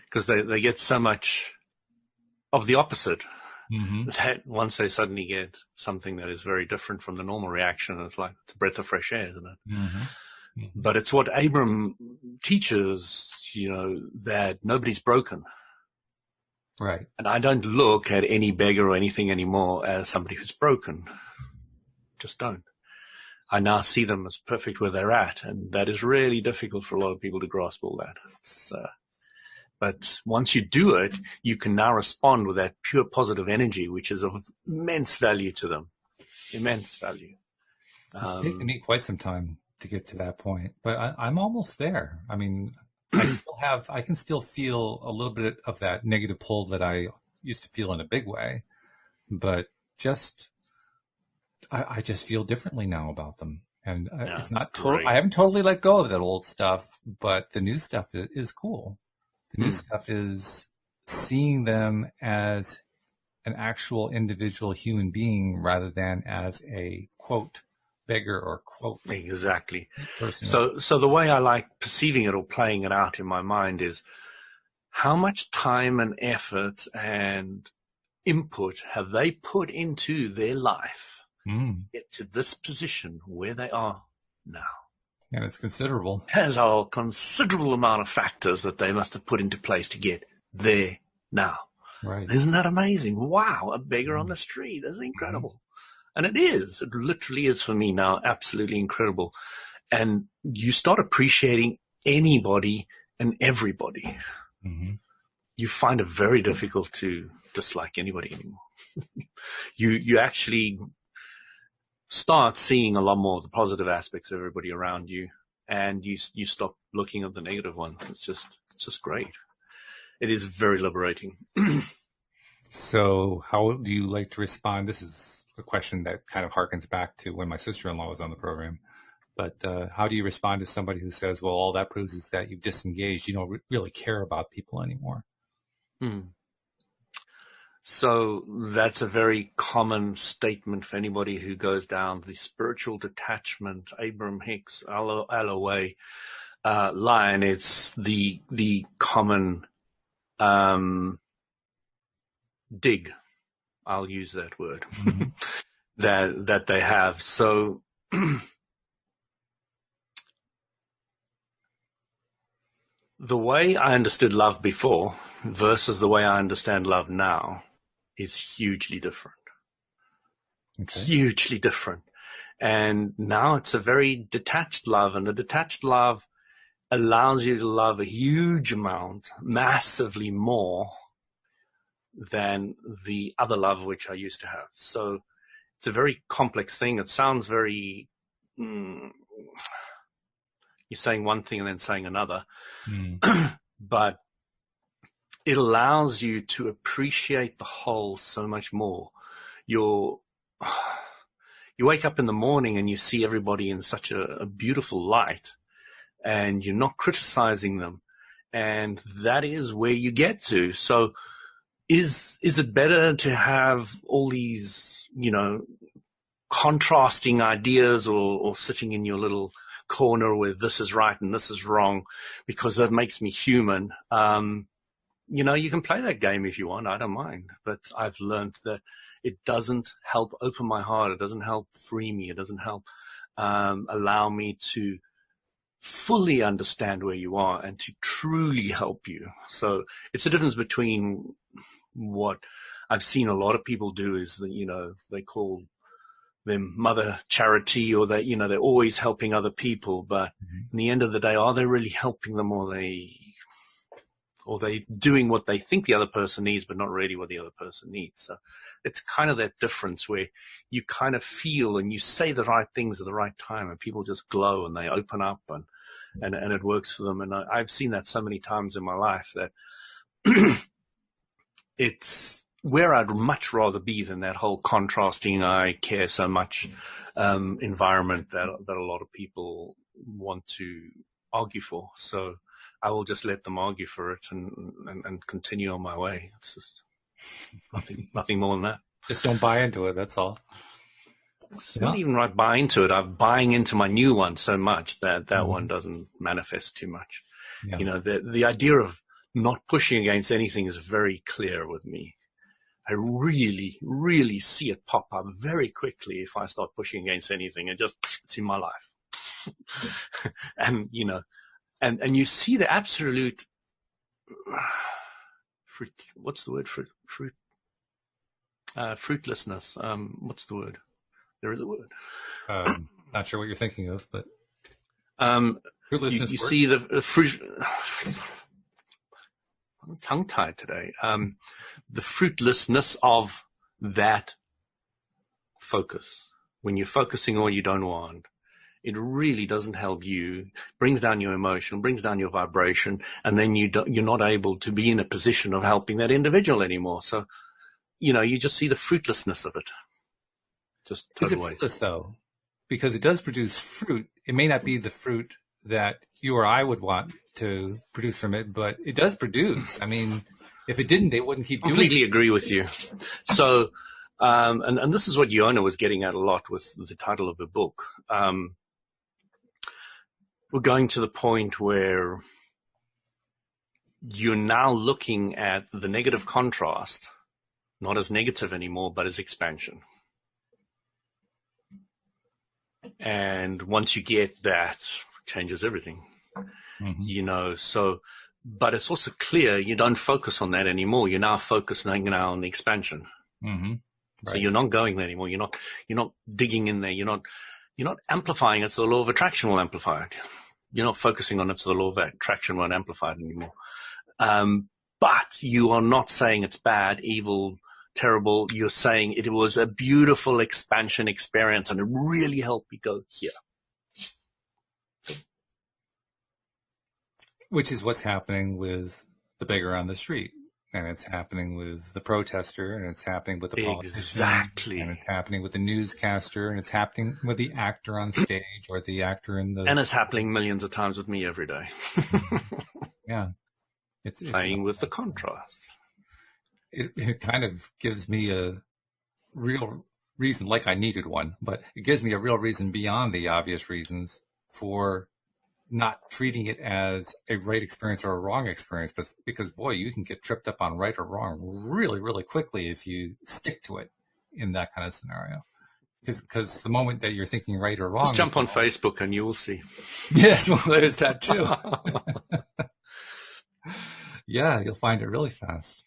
Because they get so much of the opposite. Mm-hmm. That once they suddenly get something that is very different from the normal reaction, it's like it's a breath of fresh air, isn't it? Mm-hmm. Mm-hmm. But it's what Abraham teaches, that nobody's broken. Right. And I don't look at any beggar or anything anymore as somebody who's broken. Just don't. I now see them as perfect where they're at, and that is really difficult for a lot of people to grasp all that. But once you do it, you can now respond with that pure positive energy, which is of immense value to them. Immense value. It's taken me quite some time to get to that point, but I'm almost there. I mean, I can still feel a little bit of that negative pull that I used to feel in a big way, but I just feel differently now about them. And it's not total. I haven't totally let go of that old stuff, but the new stuff is cool. The new stuff is seeing them as an actual individual human being rather than as a quote beggar or quote. Exactly. Person. So the way I like perceiving it or playing it out in my mind is, how much time and effort and input have they put into their life to get to this position where they are now? And it's considerable. There's a considerable amount of factors that they must have put into place to get there now. Right. Isn't that amazing? Wow, a beggar on the street. That's incredible. And it is. It literally is for me now absolutely incredible. And you start appreciating anybody and everybody. Mm-hmm. You find it very difficult to dislike anybody anymore. You actually start seeing a lot more of the positive aspects of everybody around you, and you stop looking at the negative one. It's just great. It is very liberating. So how do you like to respond? This is a question that kind of harkens back to when my sister-in-law was on the program. But how do you respond to somebody who says, well, all that proves is that you've disengaged. You don't really care about people anymore. So that's a very common statement for anybody who goes down the spiritual detachment, Abraham-Hicks, LOA line. It's the common dig. I'll use that word that they have. So the way I understood love before versus the way I understand love now is hugely different. Okay. Hugely different. And now it's a very detached love, and the detached love allows you to love a huge amount, massively more than the other love which I used to have. So it's a very complex thing. It sounds very, you're saying one thing and then saying another, but it allows you to appreciate the whole so much more. You wake up in the morning and you see everybody in such a beautiful light, and you're not criticizing them. And that is where you get to. So is it better to have all these, contrasting ideas, or sitting in your little corner where this is right and this is wrong because that makes me human? You can play that game if you want. I don't mind. But I've learned that it doesn't help open my heart. It doesn't help free me. It doesn't help allow me to fully understand where you are and to truly help you. So it's the difference between what I've seen a lot of people do is that, they call them mother charity, or that, they're always helping other people. But in the end of the day, are they really helping them, or they doing what they think the other person needs, but not really what the other person needs? So it's kind of that difference where you kind of feel and you say the right things at the right time, and people just glow and they open up and it works for them. And I've seen that so many times in my life that it's where I'd much rather be than that whole contrasting, I care so much environment that a lot of people want to argue for. So I will just let them argue for it and continue on my way. It's just nothing more than that. Just don't buy into it. That's all. It's not even right buy into it. I'm buying into my new one so much that one doesn't manifest too much. Yeah. The idea of not pushing against anything is very clear with me. I really, really see it pop up very quickly if I start pushing against anything. It's in my life. And, and you see the absolute what's the word? Fruitlessness. What's the word? There is a word. Not sure what you're thinking of, but fruitlessness. You see the fruit. I'm tongue-tied today. The fruitlessness of that focus. When you're focusing all you don't want, it really doesn't help you. Brings down your emotion, brings down your vibration, and then you're not able to be in a position of helping that individual anymore. So, you just see the fruitlessness of it. Just is it fruitless though? Because it does produce fruit. It may not be the fruit that you or I would want to produce from it, but it does produce. I mean, if it didn't, they wouldn't keep doing it. Completely agree with you. So, and this is what Yona was getting at a lot with the title of the book. We're going to the point where you're now looking at the negative contrast, not as negative anymore, but as expansion. And once you get that, changes everything. So, but it's also clear you don't focus on that anymore. You're now focusing now on the expansion. Right. So you're not going there anymore. You're not digging in there. You're not amplifying it. So the law of attraction will amplify it. You're not focusing on it. So the law of attraction won't amplify it anymore. But you are not saying it's bad, evil, terrible. You're saying it was a beautiful expansion experience and it really helped me go here. Which is what's happening with the beggar on the street, and it's happening with the protester, and it's happening with the politician, exactly, and it's happening with the newscaster, and it's happening with the actor on stage or the actor in the. And it's happening millions of times with me every day. Yeah, it's playing with the contrast. It kind of gives me a real reason, like I needed one, but it gives me a real reason beyond the obvious reasons for not treating it as a right experience or a wrong experience, but because, boy, you can get tripped up on right or wrong really, really quickly if you stick to it in that kind of scenario. Because the moment that you're thinking right or wrong... Just jump on Facebook and you will see. Yes, well, there's that too. Yeah, you'll find it really fast.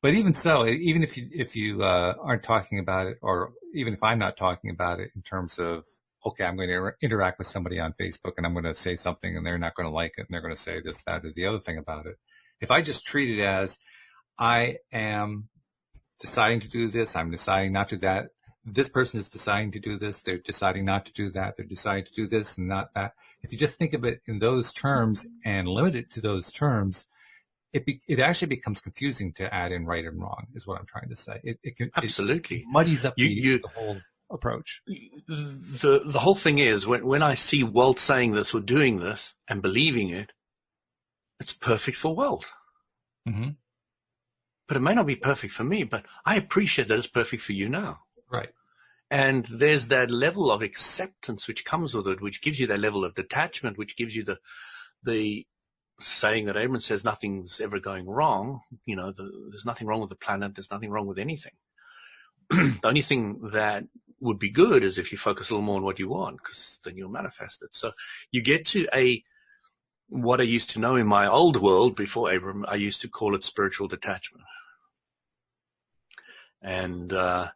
But even so, even if you aren't talking about it, or even if I'm not talking about it in terms of, okay, I'm going to interact with somebody on Facebook and I'm going to say something and they're not going to like it and they're going to say this, that, or the other thing about it. If I just treat it as I am deciding to do this, I'm deciding not to do that, this person is deciding to do this, they're deciding not to do that, they're deciding to do this and not that. If you just think of it in those terms and limit it to those terms, it actually becomes confusing to add in right and wrong, is what I'm trying to say. Absolutely. It muddies up the whole approach. The whole thing is, when I see Walt saying this or doing this and believing it, it's perfect for Walt. Mm-hmm. But it may not be perfect for me, but I appreciate that it's perfect for you now. Right. And there's that level of acceptance which comes with it, which gives you that level of detachment, which gives you the saying that Abraham says nothing's ever going wrong. You know, there's nothing wrong with the planet. There's nothing wrong with anything. The only thing that would be good is if you focus a little more on what you want, because then you'll manifest it. So you get to what I used to know in my old world before Abraham, I used to call it spiritual detachment. And I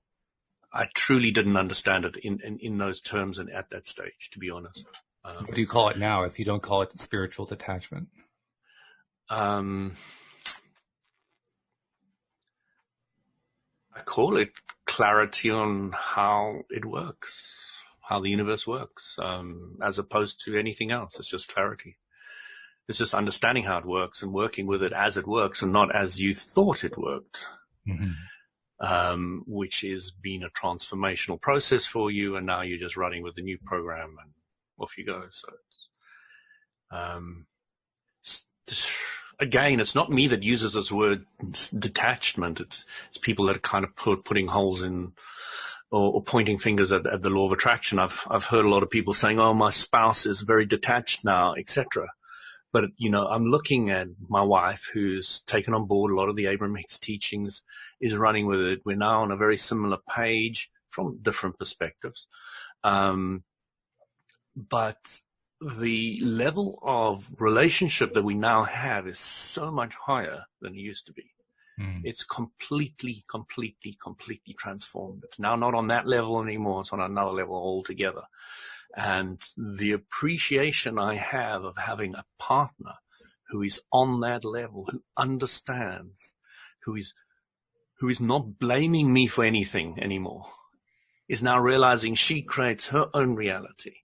truly didn't understand it in those terms and at that stage, to be honest. What do you call it now if you don't call it spiritual detachment? I call it clarity on how it works, how the universe works, as opposed to anything else. It's just clarity. It's just understanding how it works and working with it as it works and not as you thought it worked, which has been a transformational process for you. And now you're just running with the new program and off you go. So again, it's not me that uses this word detachment. It's people that are kind of putting holes in or pointing fingers at the law of attraction. I've heard a lot of people saying, "Oh, my spouse is very detached now," etc. But you know, I'm looking at my wife, who's taken on board a lot of the Abraham-Hicks teachings, is running with it. We're now on a very similar page from different perspectives, but the level of relationship that we now have is so much higher than it used to be. It's completely transformed. It's now not on that level anymore. It's on another level altogether. And the appreciation I have of having a partner who is on that level, who understands, who is not blaming me for anything anymore, is now realizing she creates her own reality.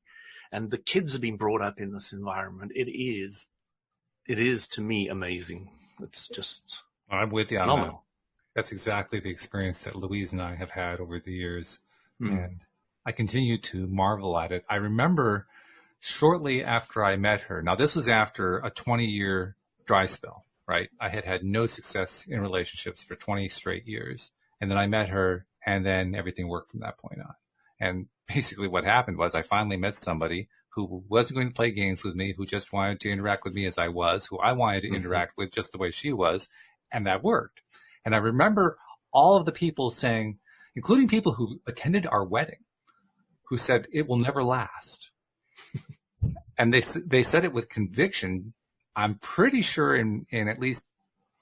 And the kids have been brought up in this environment. It is to me amazing. It's just I'm with you on phenomenal. that. That's exactly the experience that Louise and I have had over the years. And I continue to marvel at it. I remember shortly after I met her, now this was after a 20-year dry spell, right? I had had no success in relationships for 20 straight years. And then I met her, and then everything worked from that point on. And basically what happened was I finally met somebody who wasn't going to play games with me, who just wanted to interact with me as I was, who I wanted to interact with just the way she was, and that worked. And I remember all of the people saying, including people who attended our wedding, who said, it will never last. And they said it with conviction. I'm pretty sure in at least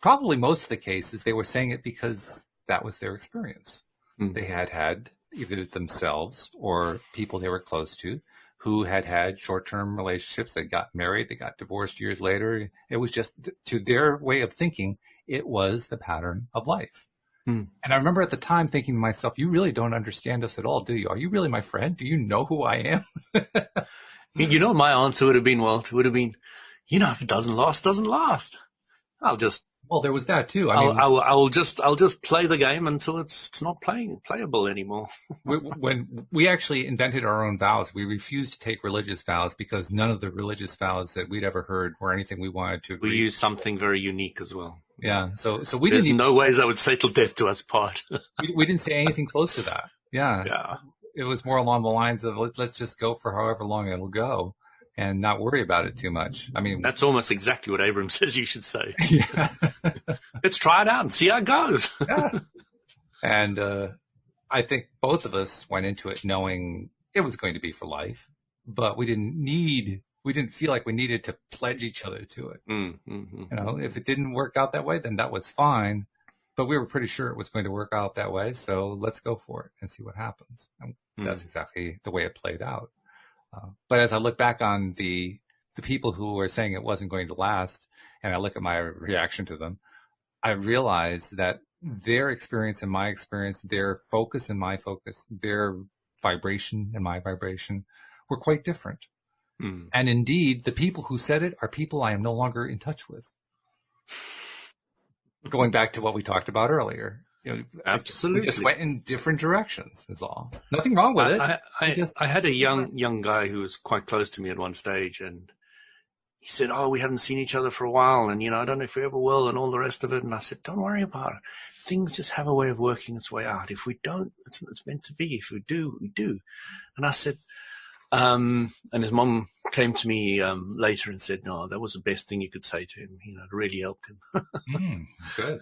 probably most of the cases, they were saying it because that was their experience. They had either themselves or people they were close to who had short-term relationships. They got married, they got divorced years later. It was just, to their way of thinking, it was the pattern of life. And I remember at the time thinking to myself, you really don't understand us at all, do you? Are you really my friend? Do you know who I am? You know, my answer would have been, Walt, would have been, you know, if it doesn't last, doesn't last. Well, there was that too. I'll just play the game until it's not playable anymore. When we actually invented our own vows, we refused to take religious vows because none of the religious vows that we'd ever heard were anything we wanted to agree. We used something very unique as well. Yeah. So There's no ways I would say till death do us part. we didn't say anything close to that. Yeah. It was more along the lines of let's just go for however long it'll go and not worry about it too much. I mean, that's almost exactly what Abraham says you should say. Yeah. Let's try it out and see how it goes. Yeah. And I think both of us went into it knowing it was going to be for life, but we didn't feel like we needed to pledge each other to it. You know, if it didn't work out that way, then that was fine. But we were pretty sure it was going to work out that way. So let's go for it and see what happens. And that's exactly the way it played out. But as I look back on the people who were saying it wasn't going to last, and I look at my reaction to them, I realize that their experience and my experience, their focus and my focus, their vibration and my vibration were quite different. And indeed, the people who said it are people I am no longer in touch with. Going back to what we talked about earlier, Absolutely. We just went in different directions is all. Nothing wrong with it. I had a young guy who was quite close to me at one stage, and he said, "Oh, we haven't seen each other for a while, and I don't know if we ever will," and all the rest of it. And I said, "Don't worry about it. Things just have a way of working its way out. If we don't, it's meant to be. If we do, we do." And I said, and his mom came to me later and said, "No, that was the best thing you could say to him. It really helped him." Good.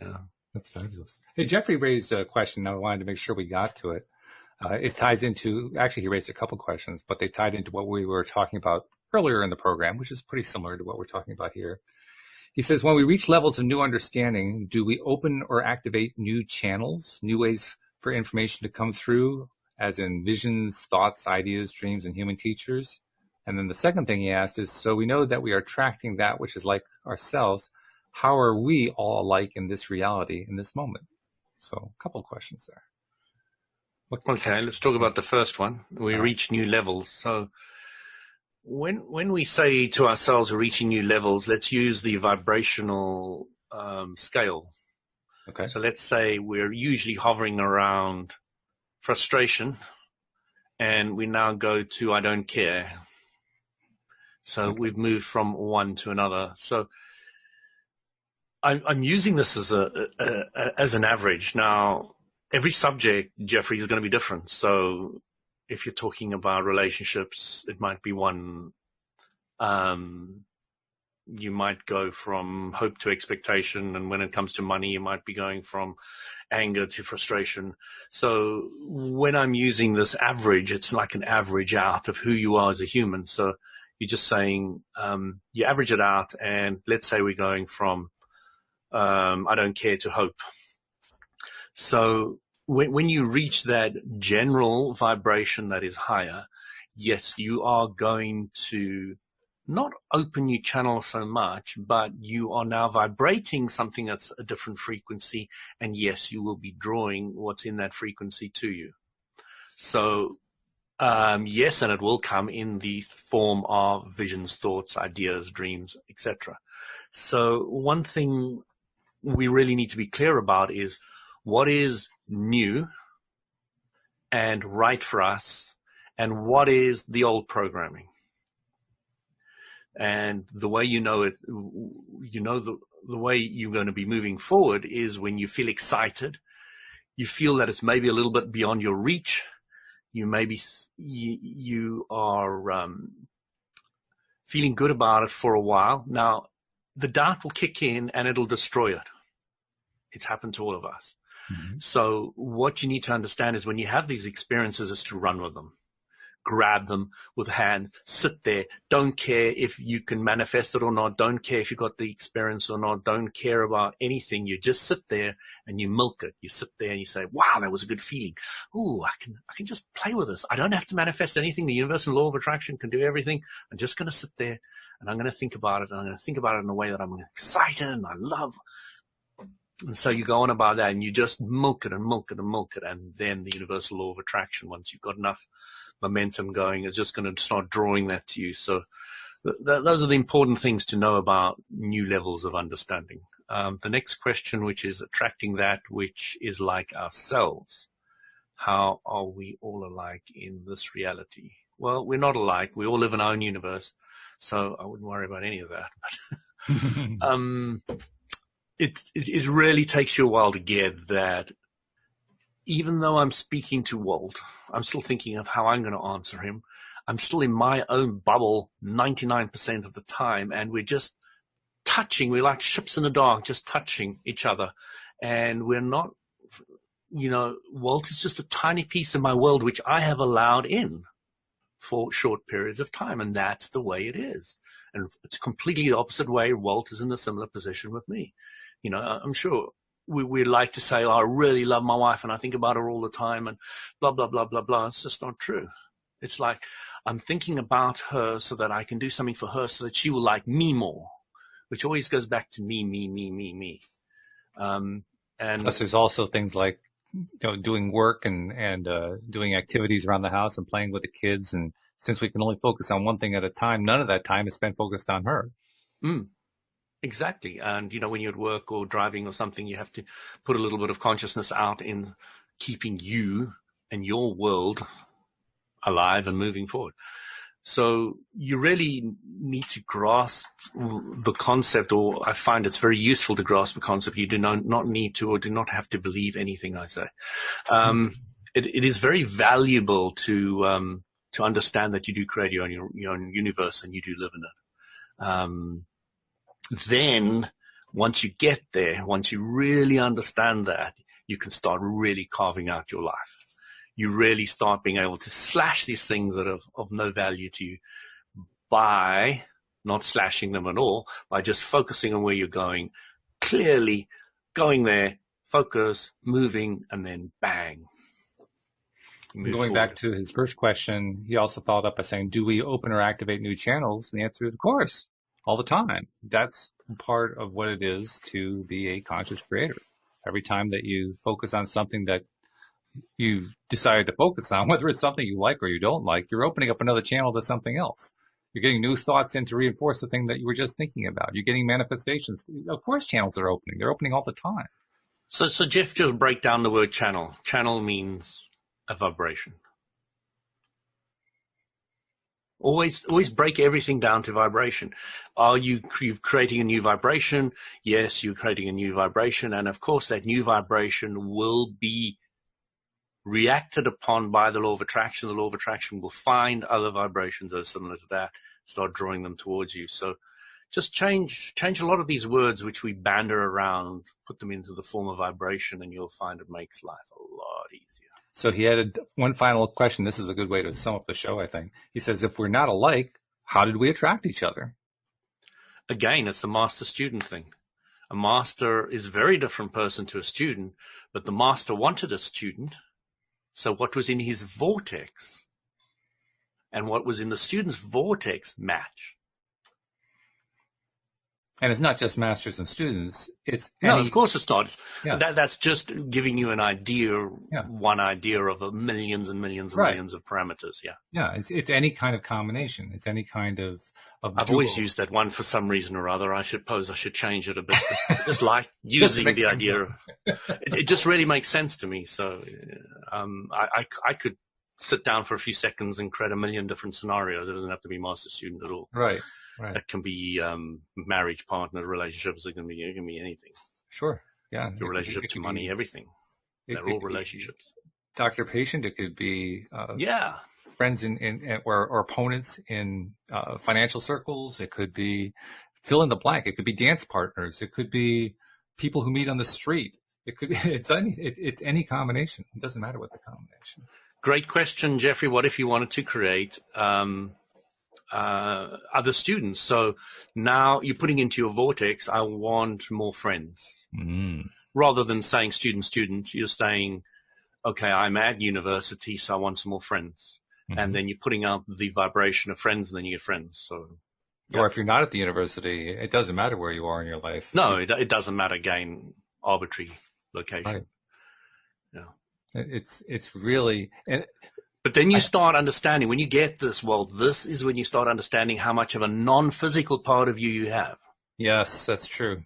Yeah. That's fabulous. Hey, Jeffrey raised a question. I wanted to make sure we got to it. It ties into, actually, he raised a couple questions, but they tied into what we were talking about earlier in the program, which is pretty similar to what we're talking about here. He says, when we reach levels of new understanding, do we open or activate new channels, new ways for information to come through, as in visions, thoughts, ideas, dreams, and human teachers? And then the second thing he asked is, so we know that we are attracting that which is like ourselves. How are we all alike in this reality, in this moment? So a couple of questions there. Okay, let's talk about the first one. We reach new levels. So when we say to ourselves we're reaching new levels, let's use the vibrational scale. Okay. So let's say we're usually hovering around frustration, and we now go to I don't care. So we've moved from one to another. So I'm using this as an average. Now, every subject, Jeffrey, is going to be different. So if you're talking about relationships, it might be one. You might go from hope to expectation. And when it comes to money, you might be going from anger to frustration. So when I'm using this average, it's like an average out of who you are as a human. So you're just saying, you average it out, and let's say we're going from I don't care to hope. So when you reach that general vibration that is higher, yes, you are going to not open your channel so much, but you are now vibrating something that's a different frequency. And yes, you will be drawing what's in that frequency to you. So yes, and it will come in the form of visions, thoughts, ideas, dreams, etc. So one thing we really need to be clear about is what is new and right for us, and what is the old programming. And the way you know it, the way you're going to be moving forward is when you feel excited, you feel that it's maybe a little bit beyond your reach. You are feeling good about it for a while. Now, the doubt will kick in and it'll destroy it. It's happened to all of us. Mm-hmm. So what you need to understand is when you have these experiences is to run with them. Grab them with a hand, sit there, don't care if you can manifest it or not, don't care if you got the experience or not, don't care about anything. You just sit there and you milk it. You sit there and you say, wow, that was a good feeling. Ooh, I can just play with this. I don't have to manifest anything. The universal law of attraction can do everything. I'm just going to sit there and I'm going to think about it, and I'm going to think about it in a way that I'm excited and I love. And so you go on about that and you just milk it and milk it and milk it. And then the universal law of attraction, once you've got enough momentum going, is just going to start drawing that to you. So those are the important things to know about new levels of understanding. The next question, which is attracting that which is like ourselves. How are we all alike in this reality? Well, we're not alike. We all live in our own universe. So I wouldn't worry about any of that. It really takes you a while to get that. Even though I'm speaking to Walt, I'm still thinking of how I'm going to answer him. I'm still in my own bubble 99% of the time, and we're just touching. We're like ships in the dark, just touching each other. And we're not, Walt is just a tiny piece of my world, which I have allowed in for short periods of time, and that's the way it is. And it's completely the opposite way. Walt is in a similar position with me. I'm sure we like to say, oh, I really love my wife and I think about her all the time and blah, blah, blah, blah, blah. It's just not true. It's like I'm thinking about her so that I can do something for her so that she will like me more, which always goes back to me, me, me, me, me. And plus there's also things like doing work and doing activities around the house and playing with the kids. And since we can only focus on one thing at a time, none of that time is spent focused on her. Exactly. And, when you're at work or driving or something, you have to put a little bit of consciousness out in keeping you and your world alive and moving forward. So you really need to grasp the concept, or I find it's very useful to grasp the concept. You do not need to or do not have to believe anything I say. It is very valuable to understand that you do create your own universe and you do live in it. Then once you get there, once you really understand that, you can start really carving out your life. You really start being able to slash these things that are of no value to you by not slashing them at all, by just focusing on where you're going, clearly going there, focus, moving, and then bang. Going back to his first question, he also followed up by saying, do we open or activate new channels? And the answer is, of course, all the time. That's part of what it is to be a conscious creator. Every time that you focus on something that you've decided to focus on, whether it's something you like or you don't like, you're opening up another channel to something else. You're getting new thoughts in to reinforce the thing that you were just thinking about. You're getting manifestations. Of course, channels are opening. They're opening all the time. So Jeff, just break down the word channel. Channel means a vibration. Always break everything down to vibration. Are you creating a new vibration? Yes, you're creating a new vibration. And of course, that new vibration will be reacted upon by the law of attraction. The law of attraction will find other vibrations that are similar to that, start drawing them towards you. So just change a lot of these words which we banter around, put them into the form of vibration, and you'll find it makes life a lot easier. So he added one final question. This is a good way to sum up the show, I think. He says, if we're not alike, how did we attract each other? Again, it's the master-student thing. A master is a very different person to a student, but the master wanted a student. So what was in his vortex and what was in the student's vortex match. And it's not just masters and students. It's no, of course it's not. Yeah. That's just giving you an idea, one idea of millions and millions and millions of parameters. Yeah. Yeah, it's any kind of combination. It's any kind of I've always used that one for some reason or other. I suppose I should change it a bit. I just like using the idea. It just really makes sense to me. So I could sit down for a few seconds and create a million different scenarios. It doesn't have to be master student at all. Right. It can be marriage, partner, relationships. It can be anything. Sure. Yeah. Your relationship to money, everything. They're all relationships. Doctor-patient. It could be friends or opponents in financial circles. It could be fill in the blank. It could be dance partners. It could be people who meet on the street. It could be it's any combination. It doesn't matter what the combination. Great question, Jeffrey. What if you wanted to create other students? So now you're putting into your vortex, I want more friends. Rather than saying student, you're saying, okay, I'm at university, so I want some more friends. And then you're putting out the vibration of friends, and then you get friends. So, or if you're not at the university, it doesn't matter where you are in your life. No, it doesn't matter. Again, arbitrary location. Right. Yeah. It's really. But then you start understanding, when you get this, Walt, this is when you start understanding how much of a non-physical part of you have. Yes, that's true.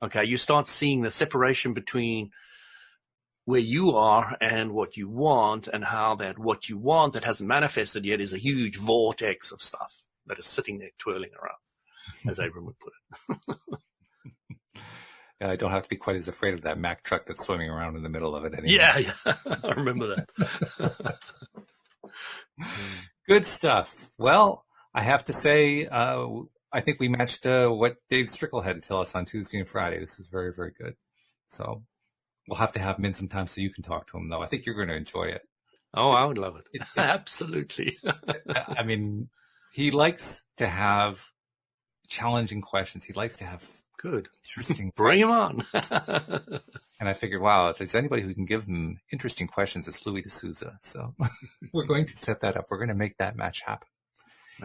Okay, you start seeing the separation between where you are and what you want, and how that what you want that hasn't manifested yet is a huge vortex of stuff that is sitting there twirling around, as Abraham would put it. I don't have to be quite as afraid of that Mack truck that's swimming around in the middle of it anymore. Yeah. I remember that. Good stuff. Well, I have to say, I think we matched what David Strickel had to tell us on Tuesday and Friday. This is very, very good. So we'll have to have him in sometime so you can talk to him, though. I think you're going to enjoy it. Oh, I would love it. Absolutely. I mean, he likes to have challenging questions. He likes to have interesting Bring him on. And I figured, wow, if there's anybody who can give him interesting questions, it's Louis D'Souza. So we're going to set that up. We're going to make that match happen.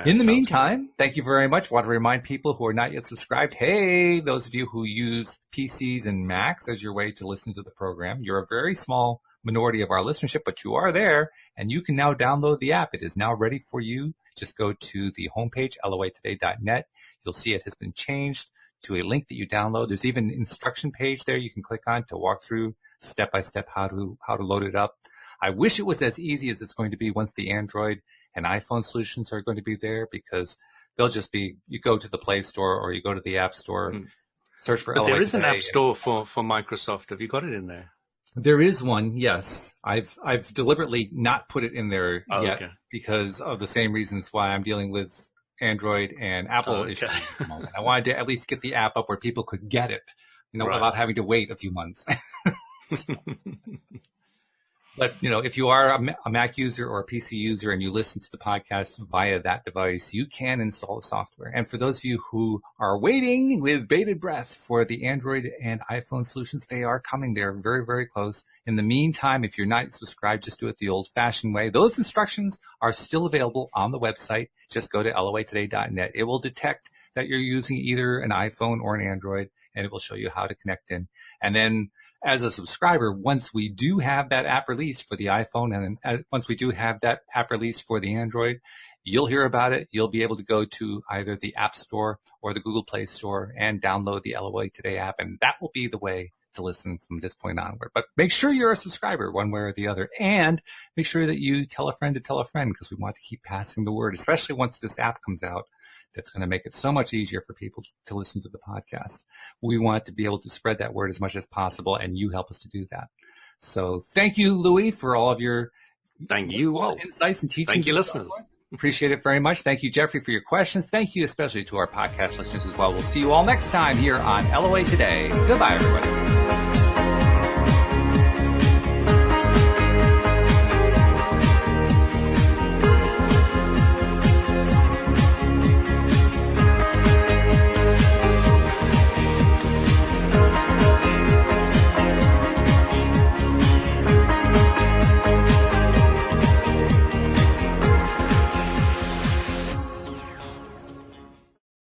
In the meantime, thank you very much. I want to remind people who are not yet subscribed, hey, those of you who use PCs and Macs as your way to listen to the program, you're a very small minority of our listenership, but you are there, and you can now download the app. It is now ready for you. Just go to the homepage, loatoday.net. You'll see it has been changed to a link that you download. There's even an instruction page there you can click on to walk through step by step how to load it up. I wish it was as easy as it's going to be once the Android and iPhone solutions are going to be there, because they'll just be, you go to the Play Store or you go to the App Store, search for LOA But there is an Today. App Store for Microsoft. Have you got it in there? There is one, yes. I've deliberately not put it in there yet because of the same reasons why I'm dealing with Android and Apple issues at the moment. I wanted to at least get the app up where people could get it, without having to wait a few months. But, if you are a Mac user or a PC user and you listen to the podcast via that device, you can install the software. And for those of you who are waiting with bated breath for the Android and iPhone solutions, they are coming. They're very, very close. In the meantime, if you're not subscribed, just do it the old-fashioned way. Those instructions are still available on the website. Just go to loatoday.net. It will detect that you're using either an iPhone or an Android, and it will show you how to connect in. And then, as a subscriber, once we do have that app released for the iPhone and once we do have that app released for the Android, you'll hear about it. You'll be able to go to either the App Store or the Google Play Store and download the LOA Today app, and that will be the way to listen from this point onward. But make sure you're a subscriber one way or the other, and make sure that you tell a friend to tell a friend, because we want to keep passing the word, especially once this app comes out. That's going to make it so much easier for people to listen to the podcast. We want to be able to spread that word as much as possible, and you help us to do that. So thank you, Louis, for all of your insights and teachings. Thank you, listeners. Appreciate it very much. Thank you, Jeffrey, for your questions. Thank you especially to our podcast listeners as well. We'll see you all next time here on LOA Today. Goodbye, everybody.